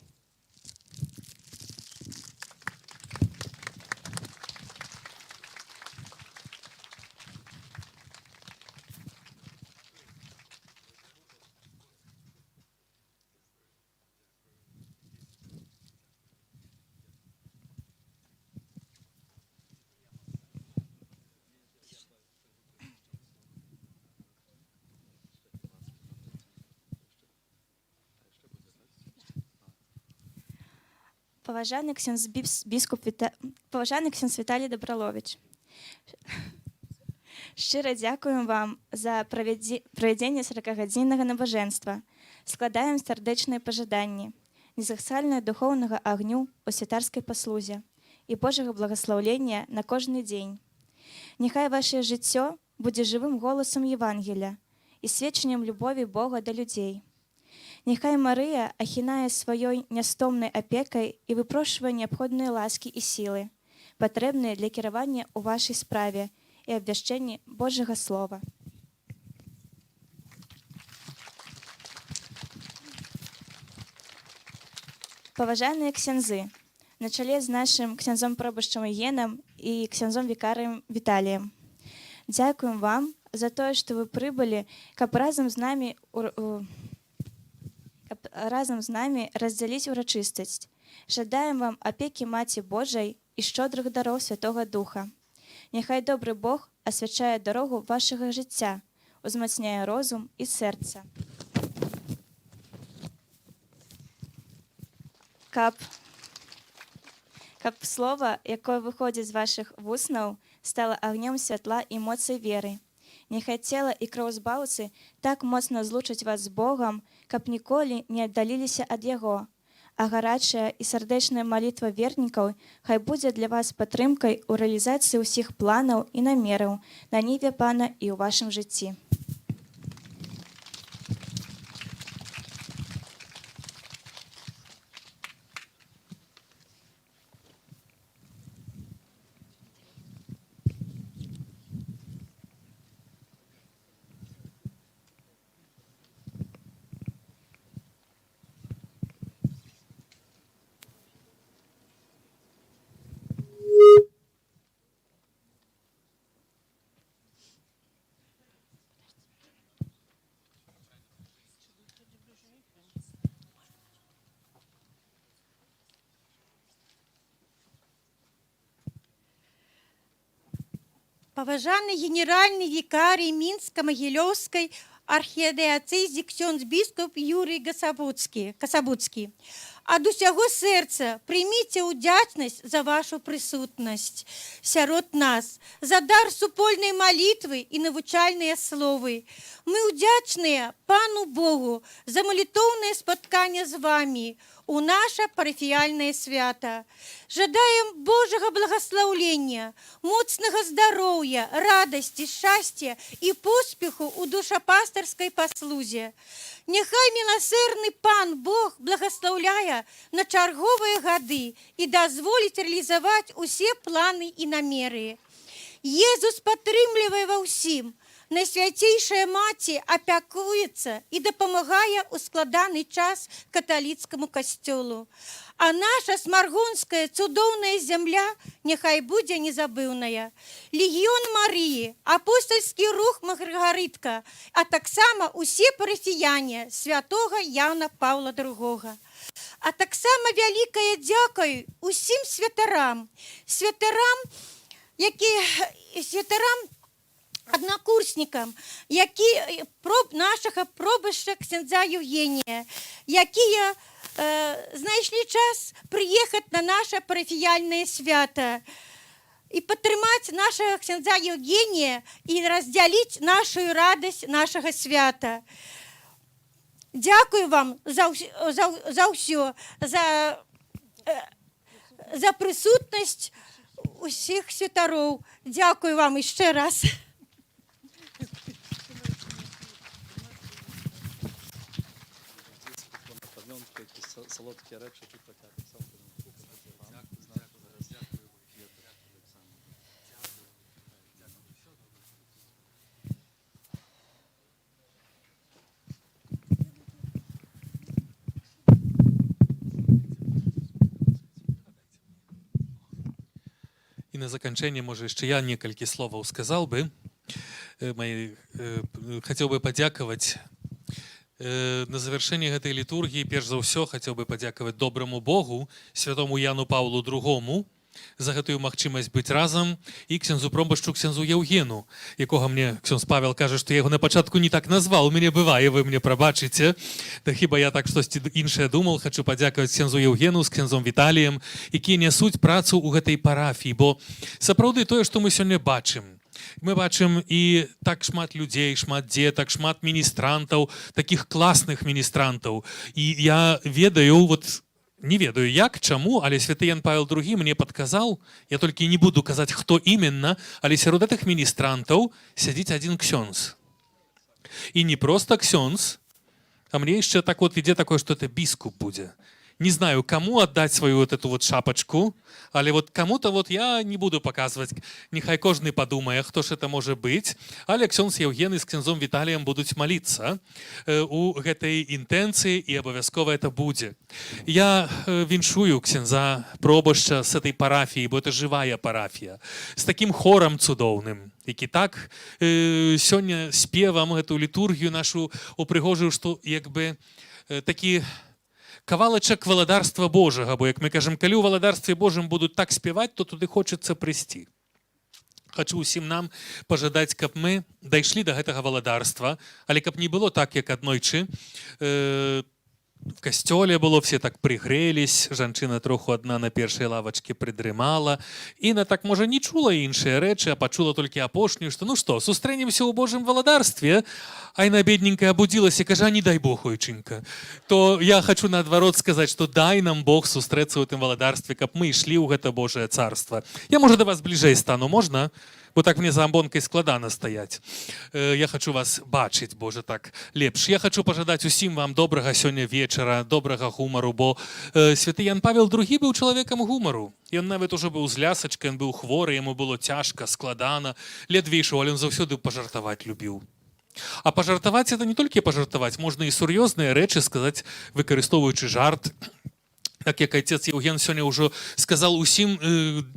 Паважаны ксёндз Віталій Дабраловіч, шчыра дзякуем вам за правядзенне 40-гадзіннага набажэнства. Складаем сардэчныя пажаданні, незгасальнага духоўнага агню у святарскай паслузе і Божага благаслаўлення на кожны дзень. Няхай вашае жыццё будзе жывым голасам Евангелія і сведчаннем любові Бога да людзей. Няхай Марыя ахінае сваёй нястомнай апекай і выпрошвае неабходныя ласкі і сілы, патрэбныя для кіравання ў вашай справе і абвяшчэння Божага Слова. Паважаныя ксяндзы, на чале з нашым ксяндзом-пробашчам Егенам і ксяндзом-вікарыем Віталіем. Дзякуем вам за тое, што вы прыбылі, каб разам з намі раздзяліць урачыстасць. Жадаем вам апекі Маці Божай і шчодрых дароў Святога Духа. Няхай добры Бог асвячае дарогу вашага жыцця, узмацняе розум і сэрца. Каб слова, якое выходзіць з вашых вуснаў, стала агнём святла і моцай веры. Няхай цела і краўзбаўцы так моцна злучаць вас з Богам, каб ніколі не аддаліліся ад Яго, а гарачая і сардэчная малітва вернікаў хай будзе для вас падтрымкай у рэалізацыі ўсіх планаў і намераў на ніве Пана і ў вашым жыцці. Паважаны генеральны вікарый Мінска-Магілёўскай архідыяцэзі ксёндз біскуп Юрый Касабуцкі. Ад усяго сэрца прыміце ўдзячнасць за вашу прысутнасць сярод нас, за дар супольнай малітвы і навучальныя словы. Мы ўдзячныя Пану Богу за малітоўнае спатканне з вамі у наша парафіяльнае свята. Жадаем Божага благаслаўлення, моцнага здароўя, радасці, шчасця і поспеху ў душапастарскай паслузе. Няхай міласэрны Пан Бог благаслаўляе на чарговыя гады і дазволіць рэалізаваць усе планы і намеры. Езус падтрымлівае ва ўсім. Найсвяцейшая Маці апякуецца і дапамагае ў складаны час каталіцкаму касцёлу. А наша смаргонская цудоўная зямля няхай будзе незабыўная. Легіён Марыі, апостальскі рух Маргарытка, а таксама усе парафіяне святога Яна Паўла II. А таксама вялікае дзякуй усім святарам, аднакурснікам, нашага пробашча ксяндза Еўгенія, якія знайшлі час прыехаць на наша парафіяльнае свята і падтрымаць нашага ксяндза Еўгенія і раздзяліць нашу радасць нашага свята. Дзякую вам за ўсё, за прысутнасць усіх святароў. Дзякую вам яшчэ раз. солодкі речі тут така. І на заканчэнне, можа, яшчэ я некалькі словаў сказаў бы. Хацеў бы падзякаваць на завяршэнне гэтай літургіі, перш за ўсё, хацеў бы падзякаваць добраму Богу, святому Яну Паўлу II, за гэтую магчымасць быць разам, і ксяндзу промбашчу, ксяндзу Яўгену, якога мне ксяндз Павел кажа, што я яго на пачатку не так назваў. У мяне бывае, вы мне прабачыце. Да хіба я так штосьці іншае думал. Хачу падзякаваць ксяндзу Яўгену з ксяндзом Віталіем, якія нясуць працу ў гэтай парафіі, бо сапраўды тое, што мы сёння бачым. Мы бачым і так шмат людзей, шмат дзетак, шмат міністрантаў, такіх класных міністрантаў. І я ведаю, не ведаю як, чаму, але святы Ян Павел II мне падказаў, я толькі не буду казаць, хто іменна, але сярод гэтых міністрантаў сядзіць адзін ксёндз. І не проста ксёндз, а мне яшчэ так ідзе такое, што это біскуп будзе. Не знаю, кому отдать свою эту шапочку, але кому-то я не буду показывать, нехай кожны подумае, хто ж это может быть, але ксёндз Яўген з ксяндзом Віталіем будуць маліцца у гэтай інтэнцыі, і абавязкова это будзе. Я віншую ксяндза пробашча с этой парафіі, бо это живая парафія, с таким хорам цудоўным, які так сёння спевам гэту літургію нашу упрыгожыў, што як бы такі кавалачак валадарства Божага, бо, як мы кажам, калі ў валадарстве Божым будуць так спяваць, то туды хочацца прыйсці. Хачу ўсім нам пажадаць, каб мы дайшлі да гэтага валадарства, але каб не было так, як аднойчы. В касцёле было, все так прыгрэлись, жанчына троху адна на першай лавачке прыдрымала, і на так, можа, не чула іншыя рэчы, а пачула толькі апошнюю, што ну што, сустрэнемся ў Божым валадарстве, а яна бедненькая абудзілася, кажа, не дай Бог, ойчынька. То я хачу наадварот сказаць, што дай нам Бог сустрэцца ў тым валадарстве, каб мы ішлі ў гэта Божае царства. Я, можа, да вас бліжэй стану, можна? Бо так мне за амбонкай складана стаяць. Я хачу вас бачыць, Боже, так лепш. Я хачу пажадаць усім вам добрага сёння вечара, добрага гумару, бо святы Ян Павел II быў чалавекам гумару. Ён нават ужо быў з лясачкай, ён быў хворы, яму было цяжка, складана, ледве ішоў, але ён заўсёды пажартаваць любіў. А пажартаваць это не толькі пажартаваць, можна і сур'ёзныя рэчы сказаць, выкарыстоўваючы жарт. Так як отец Яўген сёння ўжо сказал усім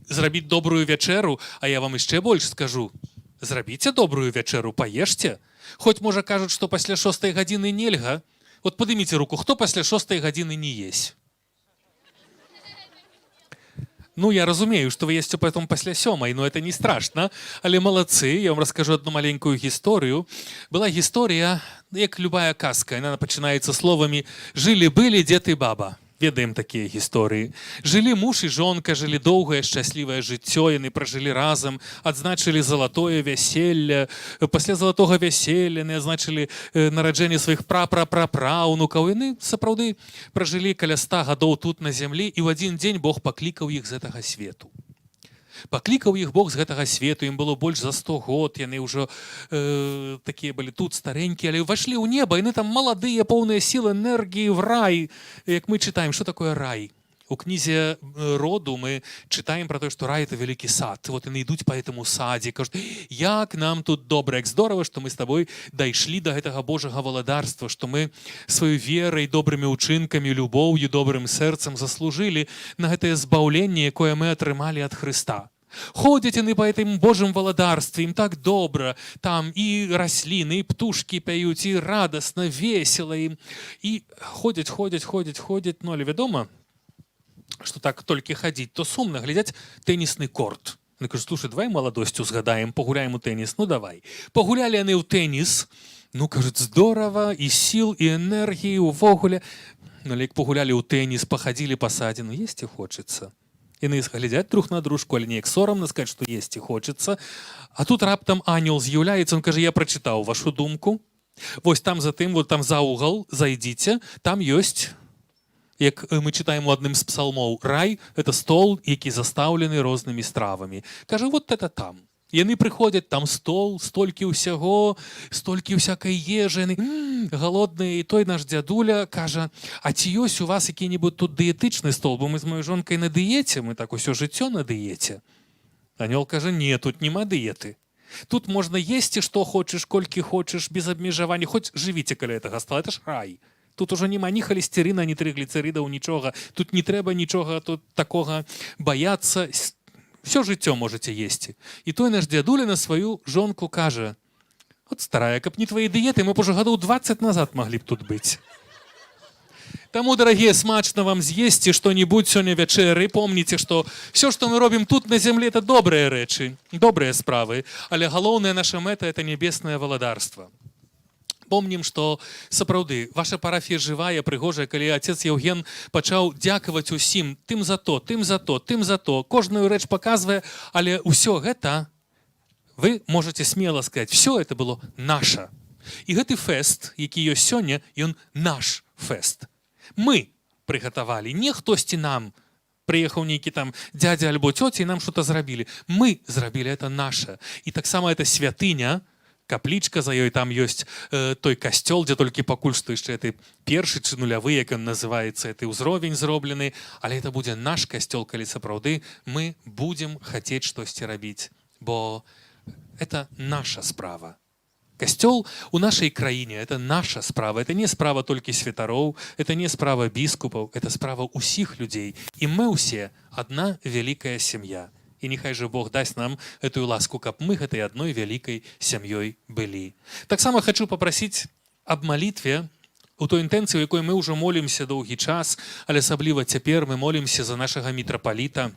зрабіць добрую вячэру, а я вам яшчэ больш скажу. Зрабіце добрую вячэру, паешце. Хоць, можа, кажуць, што пасля 6 гадзіны нельга. Падыміце руку, хто пасля 6 гадзіны не есть? Ну, я разумею, что вы есте поэтому пасля 7, но это не страшно. Але молодцы, я вам расскажу одну маленькую историю. Была история, як любая казка, она начинается словами «Жили-были дед и баба». Ведаем такія гісторыі. Жылі муж і жонка, жылі доўгае шчаслівае жыццё, яны пражылі разам, адзначылі залатое вяселле. Пасля залатога вяселля яны адзначылі нараджэнне сваіх прапрапрапраўнукаў. Яны сапраўды пражылі каля 100 гадоў тут на зямлі, і ў адзін дзень Бог паклікаў іх з гэтага свету. Паклікаў іх Бог з гэтага свету, ім было больш за 100 год, яны ўжо такія былі тут старенькія, але ўвайшлі ў неба, яны там маладыя, поўныя сіл, энергіі в рай. Як мы чытаем, што такое рай? У кнізе роду мы чытаем про то, што рай это вялікі сад. Вот яны ідуць па гэтаму садзе, кажуць, як нам тут добра, як здорава, што мы з табой дайшлі да гэтага Божага валадарства, што мы сваёй верай, добрымі ўчынкамі, любоўю, добрым сэрцам заслужылі на гэтае збаўленне, якое мы атрымалі ад Хрыста. Ходзяць яны па гэтым Божым валадарстве, ім так добра, там і расліны, і птушкі пяюць, і радасна, весела ім. І ходзяць, ну, але вядома, что так толькі хадзіць, то сумна глядзяць тэнісны корт. Яны кажуць, слушай, давай маладосцю згадаем, пагуляем у тэніс, ну давай. Пагулялі яны ў тэніс, ну, кажуць, здорава, і сіл, і энергіі, увогуле. Ну, але як пагулялі ў тэніс, пахадзілі па садзе, ну, есці хочацца. Яны глядзяць друг на дружку, але неяк сорамна сказаць, што есці хочацца. А тут раптам ангел з'яўляецца, он кажа, я прачытаў вашу думку. Вось там за тым, вот там за угол, зайдзіце, там ёсць, як мы читаем у адным з псалмоў, рай – это стол, які застаўлены рознымі стравамі. Кажа, вот это там. Яны прыходзяць, там стол, столькі ўсяго, столькі ўсякай ежы, яны галодныя, і той наш дзядуля кажа: а ці ёсць у вас які-небудзь тут дыетычны стол, бо мы з маёй жонкай на дыеце, мы так усё жыццё на дыеце. Анёл кажа: не, тут нема дыеты. Тут можна есці што хочаш, колькі хочаш, без абмежавання, хоць жывіце каля гэтага стола, это ж рай. Тут ужо няма ні холестерына, ні трыгліцэрыдаў, нічога. Тут не трэба нічога тут такога баяцца. Все жыццё можете есці. І той наш дзядуля на сваю жонку кажа: от старая, каб не твои дыеты, мы б ужо гадоў 20 назад маглі б тут быць. Таму, дарагія, смачна вам з'есці што-небудзь сёння вячэры. Помніце, што все, што мы робім тут на зямлі, это добрыя рэчы, добрыя справы, але галоўная наша мэта — это небеснае валадарства. Помнім, што сапраўды ваша парафія жывая, прыгожая, калі отец Яўген пачаў дзякаваць усім, тым за то, тым за то, тым за то, кожную рэч паказвае, але ўсё гэта, вы можете смело сказаць, все это было наша. І гэты фэст, які ёсць сёння, ён наш фэст. Мы прыгатавалі, не хтосьці нам прыехаў нейкі там дзядзя альбо цёця і нам што-то зрабілі. Мы зрабілі, это наша. І таксама это святыня, каплічка за ёй, там ёсць той касцёл, дзе толькі пакуль што яшчэ ты першы ці нулявы, як ён называецца, ты ўзровень зроблены, але это будзе наш касцёл, калі сапраўды мы будзем хацець штосьці рабіць, бо это наша справа. Касцёл у нашай краіне — это наша справа, это не справа толькі святароў, это не справа біскупаў, это справа ўсіх людзей, і мы ўсе адна вялікая сям'я. І няхай жа Бог дасць нам гэтую ласку, каб мы гэтай адной вялікай сям'ёй былі. Таксама хачу папрасіць аб малітве у той інтэнцыі, у якой мы ўжо молімся доўгі час, але асабліва цяпер мы молімся за нашага мітрапаліта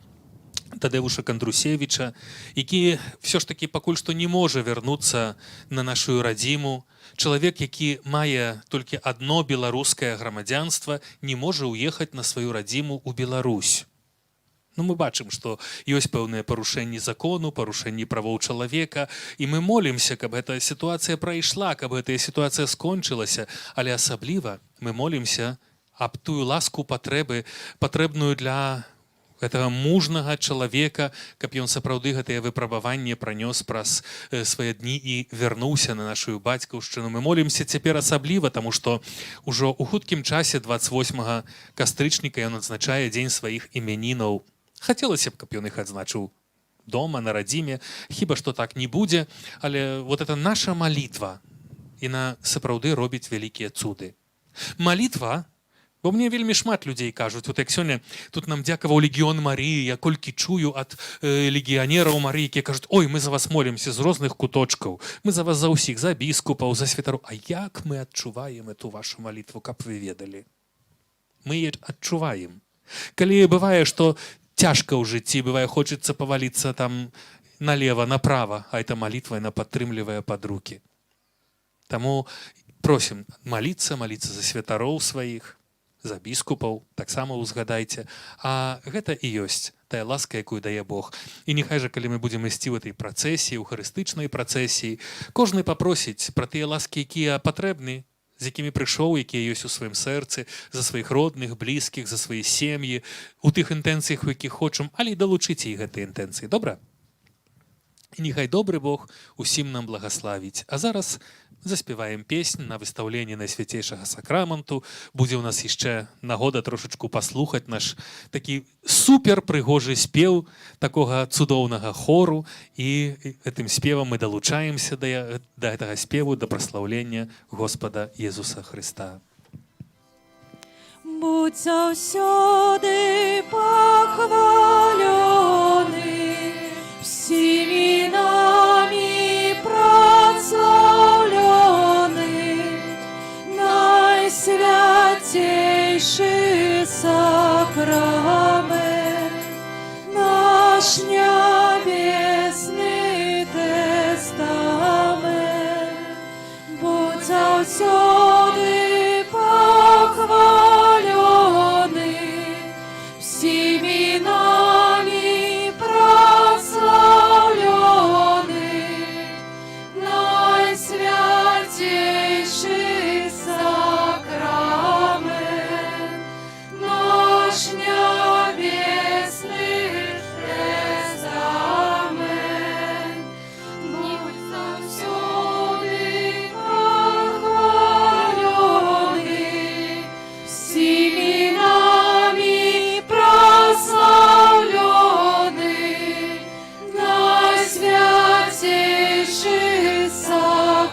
Тадеуша Кандрусевіча, які все ж таки пакуль што не можа вярнуцца на нашу радзіму. Чалавек, які мае толькі адно беларускае грамадзянства, не можа ўехаць на сваю радзіму ў Беларусь. Ну, мы бачым, што ёсць пэўныя парушэнні закону, парушэнні правоў чалавека, і мы молімся, каб гэтая сітуацыя прайшла, каб гэтая сітуацыя скончылася, але асабліва мы молімся аб тую ласку патрэбную для гэтага мужнага чалавека, каб ён сапраўды гэтае выпрабаванне пранёс праз свае дні і вярнуўся на нашу бацькаўшчыну. Мы молімся цяпер асабліва, таму што ўжо ў хуткім часе 28 кастрычніка ён адзначае дзень сваіх імянінаў. Хацелася б, каб ён іх адзначыў дома, на радзіме, хіба што так не будзе, але вот это наша малітва, яна сапраўды робіць вялікія цуды. Малітва, бо мне вельмі шмат людзей кажуць, вот як сёння тут нам дзякаваў легіён Марыі, я колькі чую ад легіянераў Марыі, якія кажуць: ой, мы за вас молімся з розных куточкаў, мы за вас за ўсіх, за біскупаў, за святароў. А як мы адчуваем эту вашу малітву, каб вы ведалі? Мы яе адчуваем. Калі бывае, што цяжка ў жыцці, бывае, хочацца паваліцца там налево, направо, а эта малітва, яна падтрымлівае пад рукі. Таму просім маліцца за святароў сваіх, за біскупаў, таксама ўзгадайце. А гэта і ёсць тая ласка, якую дае Бог. І няхай жа, калі мы будзем ісці ў этой працэсіі, ў харыстычнай працэсіі, кожны папросіць пра тыя ласкі, якія патрэбны, з якімі прыйшоў, якія ёсць у сваім сэрцы, за сваіх родных, блізкіх, за свае сем'і, у тых інтэнцыях, у якіх хочам, але і далучыце і гэтыя інтэнцыі. Добра? І няхай добры Бог усім нам благаславіць. А зараз заспяваем песню на выстаўленні Найсвяцейшага сакраменту. Будзе ў нас яшчэ нагода трошачку паслухаць наш такі супер прыгожы спеў такога цудоўнага хору, і гэтым спевам мы далучаемся да гэтага спеву, да праслаўлення Господа Езуса Хрыста. Будь заўсёды пахвалёны, всімі намі прослаўлёны, Найсвяцейшы сакрамент, наш нябесны тэстамент. Будь заўсёды пахвалёны, всімі намі прослаўлёны,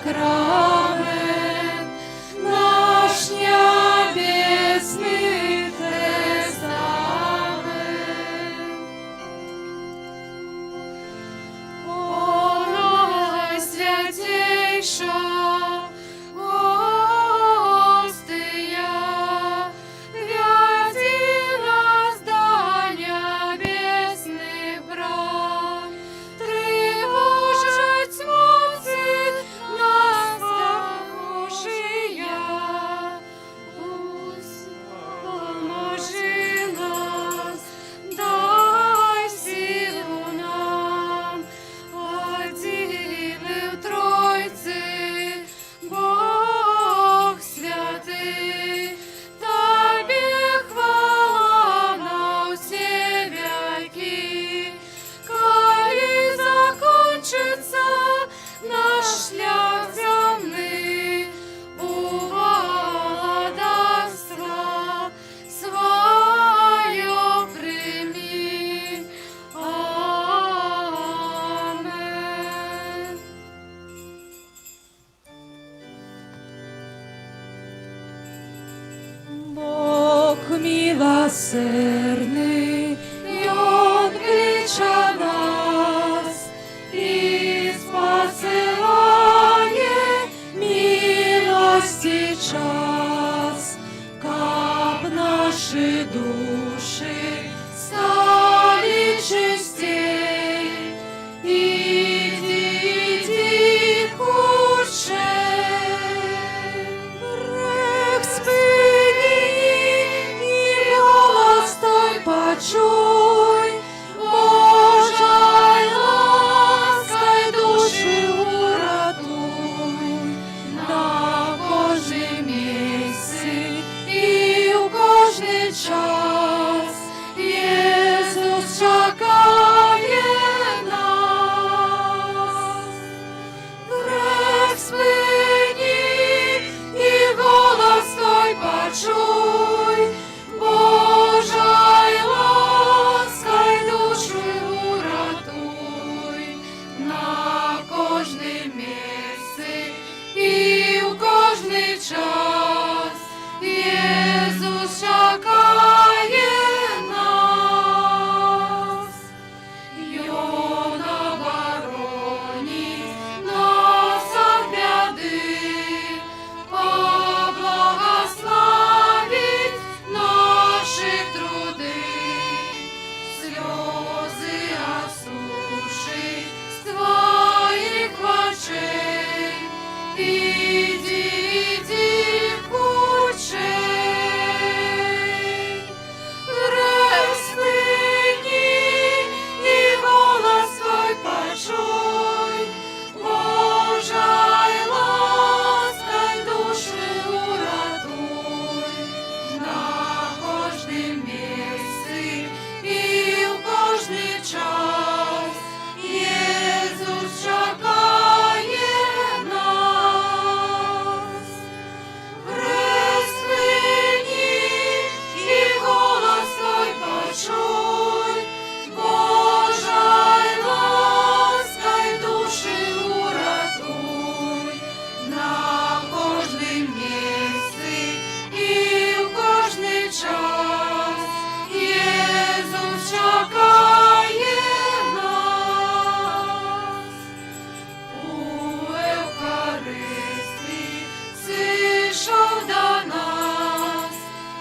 сакрамент, наш небесный тестамент. О, Найсвятейша, гостия, веди нас до небесных брат, тревожить муки нас Божия. Пусть поможи нас, дай силу нам, один в Тройцы, Бог святый, Тебе хвала на все веки. Коли закончится наш шлях земный, у володарства свое прими. Амен. Бог милосердный, и Он клича нас, и посылает милости час, как наши души стали чистей. Иди, худшей, грех спыни, и голос Твой почуй, Божьей лаской души уратуй. На кожнім місці і у кожний час Єсус чекає нас. Грех спині і голос Твой почуй, Божой лаской душу уратуй. На кожнім місці і у кожний час Єсус чекає нас. Його на обороні нас от бяди, поблагословить наші труди, сльози осушить з Твоїх очей. Иди, худшей, грех спыни, и голос Твой почуй, Божьей лаской души уратуй. На кожнім місці і в кожний час Єсус чекає нас. Грех спині і голос Твой почуй, Божой лаской души уратуй. На кожнім місці і в кожний час Єсус чекає нас. У Евхаристії зійшов до нас,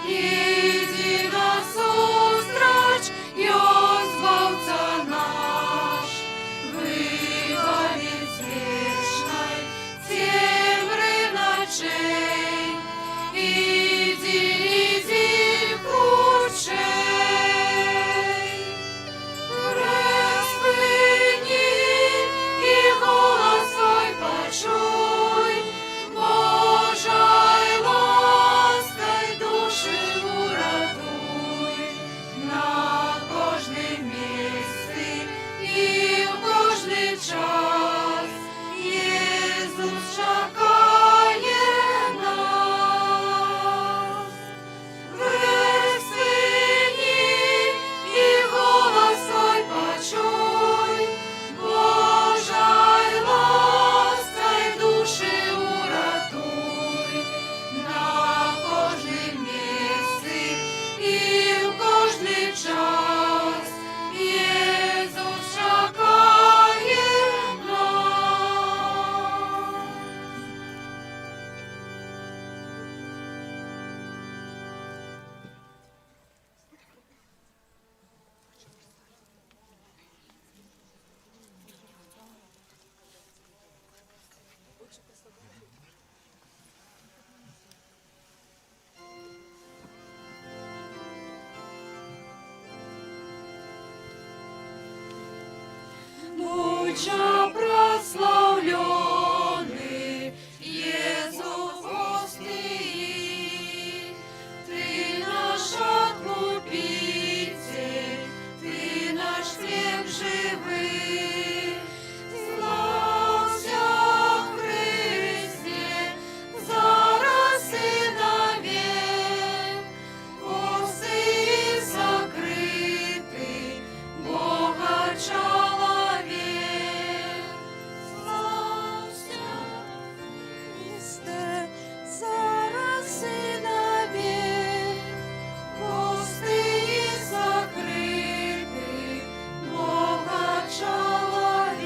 іди насустрач, його збавця наш, виводить з вічної темри ночей. Иди, худшей, грех спыни, и голос Твой почуй, Божьей лаской души уратуй. На кожнім місці і в кожний час Єсус чекає нас. Грех спині і голос Твой почуй, Божьей лаской души велича прославленный, Иисус Христос, Ты наш Откупитель, Ты наш хлеб живый. Славься, Христе, зараз и навек, косы закрыты, Бога человек. Славься, Христе, зараз и навек, косы закрыты, Бога человек.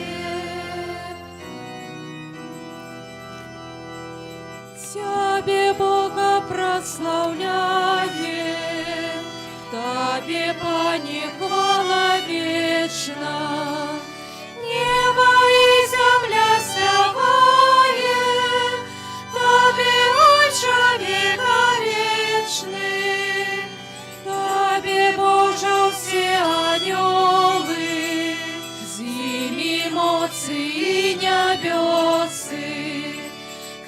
Тебе Бога прославляем, Тебе, Пане, хвала вечна. Небо и земля свяваем, Тебе, Отче вековечный, Тебе, Боже, все анёлы, зими моцы и небесы,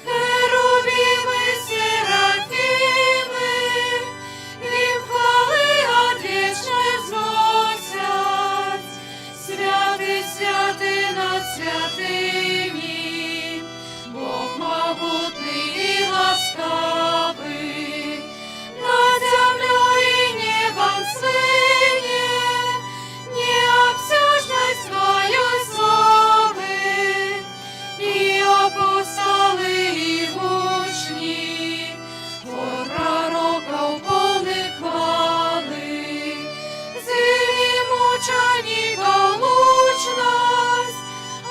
херувимы, серафимы, им хвалы отвечной взносят. Святый, святый над святыми, Бог могутный и ласкавый, над землей и небом слыне, необсяжность твоей славы, и апостолы и мучни, от пророков полных хвалы, зыли мучеников лучность,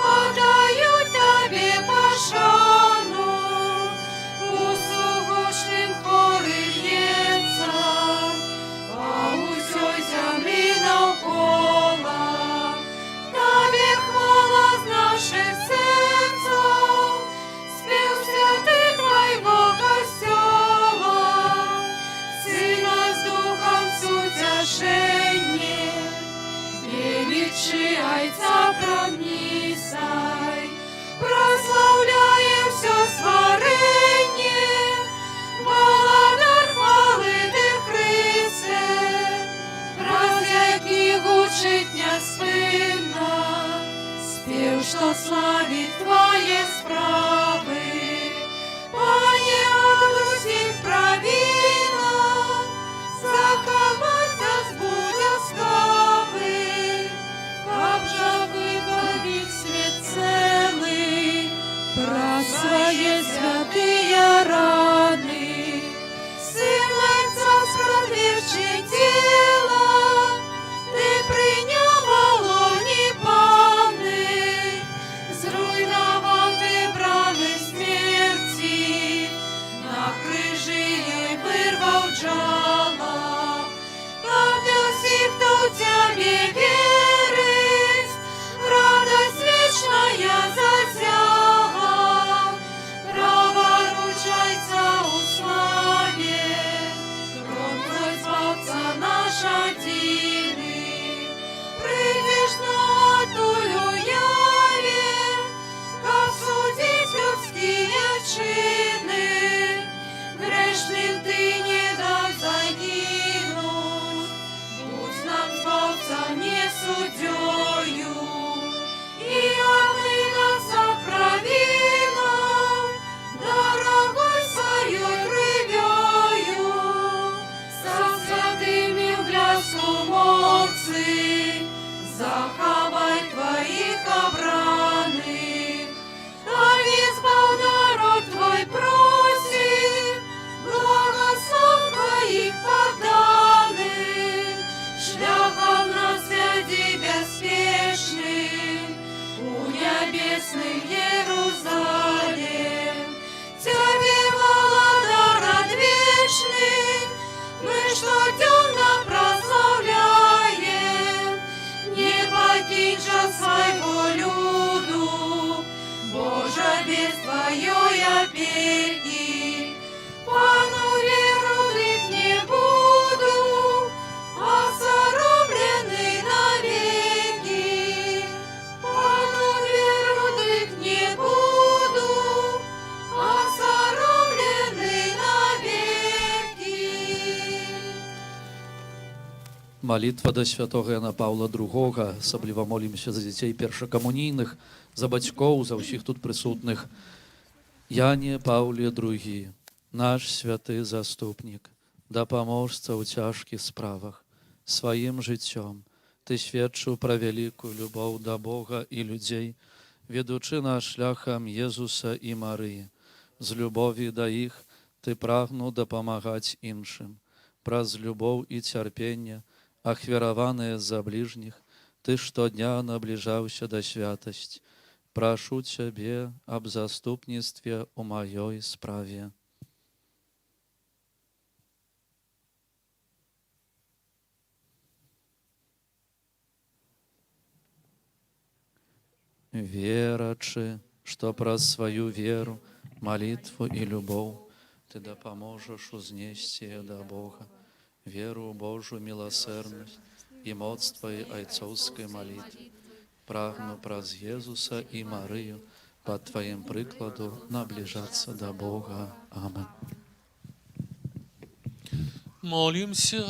отдают Тебе пошану, усугучным хоры льется, по усей земли навколо. Тебе хвала з наших серцев, спев святый Твоего костела, Сына с Духом сутяшение, величайца промнисай, прославляем все створение, Володар хвалы Ты, Христе, развяки гучить неспинно, спев, что славить Твои справы, Пане, от усіх провинах, заховать нас будет скавы, как же выбавить свет целый, про свои святые раны, Сын Отца спровергший тело, Ты принял в лоне паны, зруйновал Ты браны смерти, на крыжи ей вырвал жало, как для всех, кто в Тебе верит, радость вечная зазяла, право ручайся у славе, кров Твой спался наш одиный, придешь на тую яве, как судить людские чины, грешным Ты не дай загинуть, будь нам спасцем не судьёю, и омый нас от провинов, дорогой своей кровью, со святыми в бляску моцы, заховай Твоих обраных, дай избав народ Твой просит, благослов Твоих подданных, шляхом нас свяди беспечным, у небесных Иерусалим. Тебе, Володар одвечный, мы что темно прославляем, не покинь же своего люду, Боже, без Твоей опеки, понуре рудых не буду, осоромленный навеки, понуре Малітва да святого Яна Паўла II. Асабліва молімся за дзяцей першакамунійных, за бацькоў, за ўсіх тут прысутных. Яне Паўле II, наш святы заступнік, дапаможца ў цяжкіх справах. Сваім жыццём ты сведчыў пра вялікую любоў да Бога і людзей, ведучы нас шляхам Езуса і Марыі. З любові да іх ты прагнуў дапамагаць іншым. Праз любоў і цярпенне, ахвяраваныя за бліжніх, ты штодня набліжаўся да святасці. Прашу цябе аб заступніцтве ў маёй справе. Верачы, што праз сваю веру, малітву і любоў ты дапаможаш узнесці да Бога, веру ў Божую міласэрнасць і моц твоей айцоўскай малітвы. Прагну праз Езуса і Марыю па тваім прыкладу набліжацца да Бога. Амен. Молимся.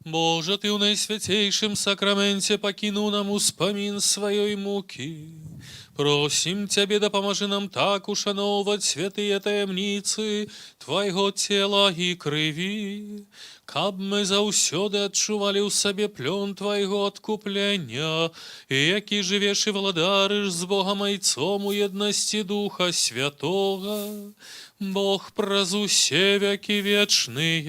Боже, Ты в наисвятейшем сакраменте покинул нам успомин своей муки. Просим Тебе, да поможи нам так ушановывать святые таемницы Твоего тела и крови, каб мы заўсёды адчували ў сабе плён Твоего откупления, які живеш и владарыш с Богом Айцом у едности Духа Святого, Бог праз усе веки вечные.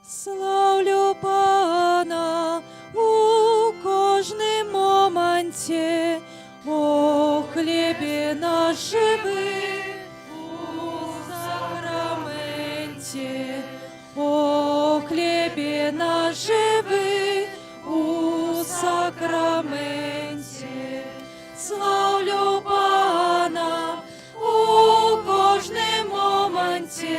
Славлю Пана у кожним моменті, о хлібі наш живий у сакраменті, о хлібі наш живий у сакраменті. Славлю Пана у кожним моменті,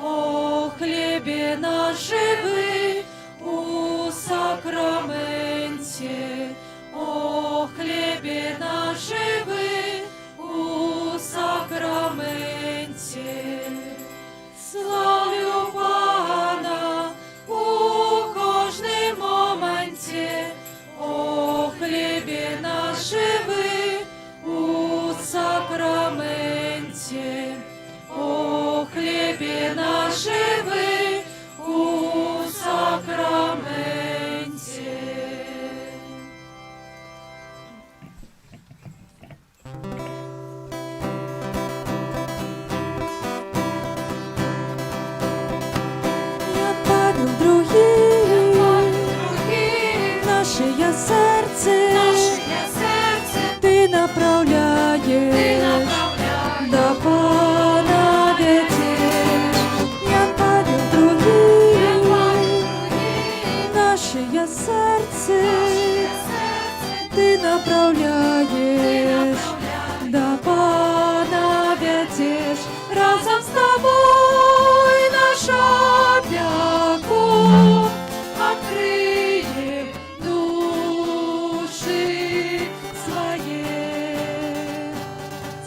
о хлібі наш живий у сакраменті, о хлібі наш живий у сакраменті. Славлю Пана у кожним моменті, о хлібі наш живий у сакраменті, о хлібі наш живий у сакраменті. Я Павел другий, наше я серце, ти направляєш до Пана ведеш. Я Павел другий, наше я серце, ти направляєш до Пана ведеш. Разом з тобою наша п'яку откриє душі своє.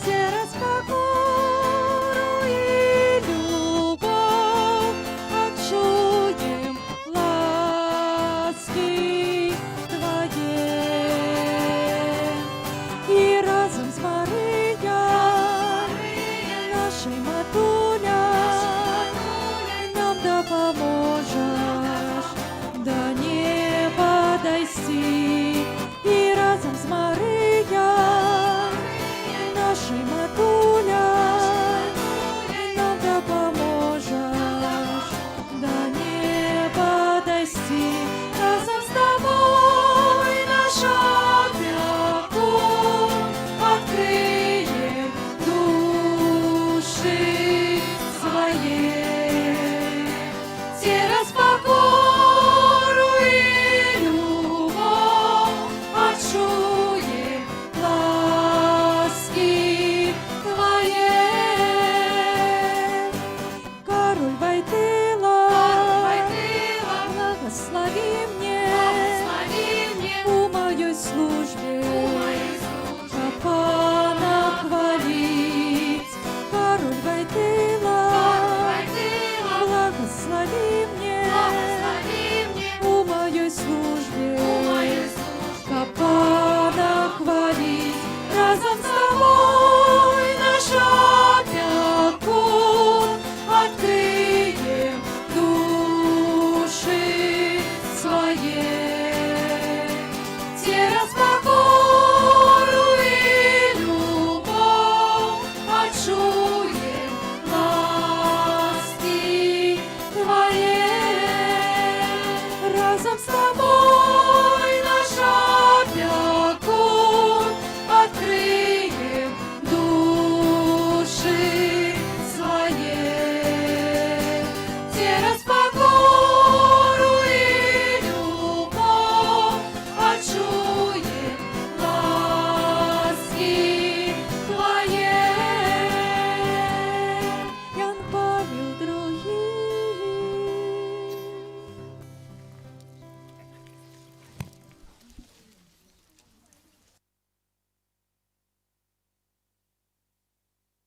Через покору и любовь отчуем ласки Твоей. И разом с Марией, нашей матулей, нам да поможешь до неба дойти. И разом с Марией, нашей матулей,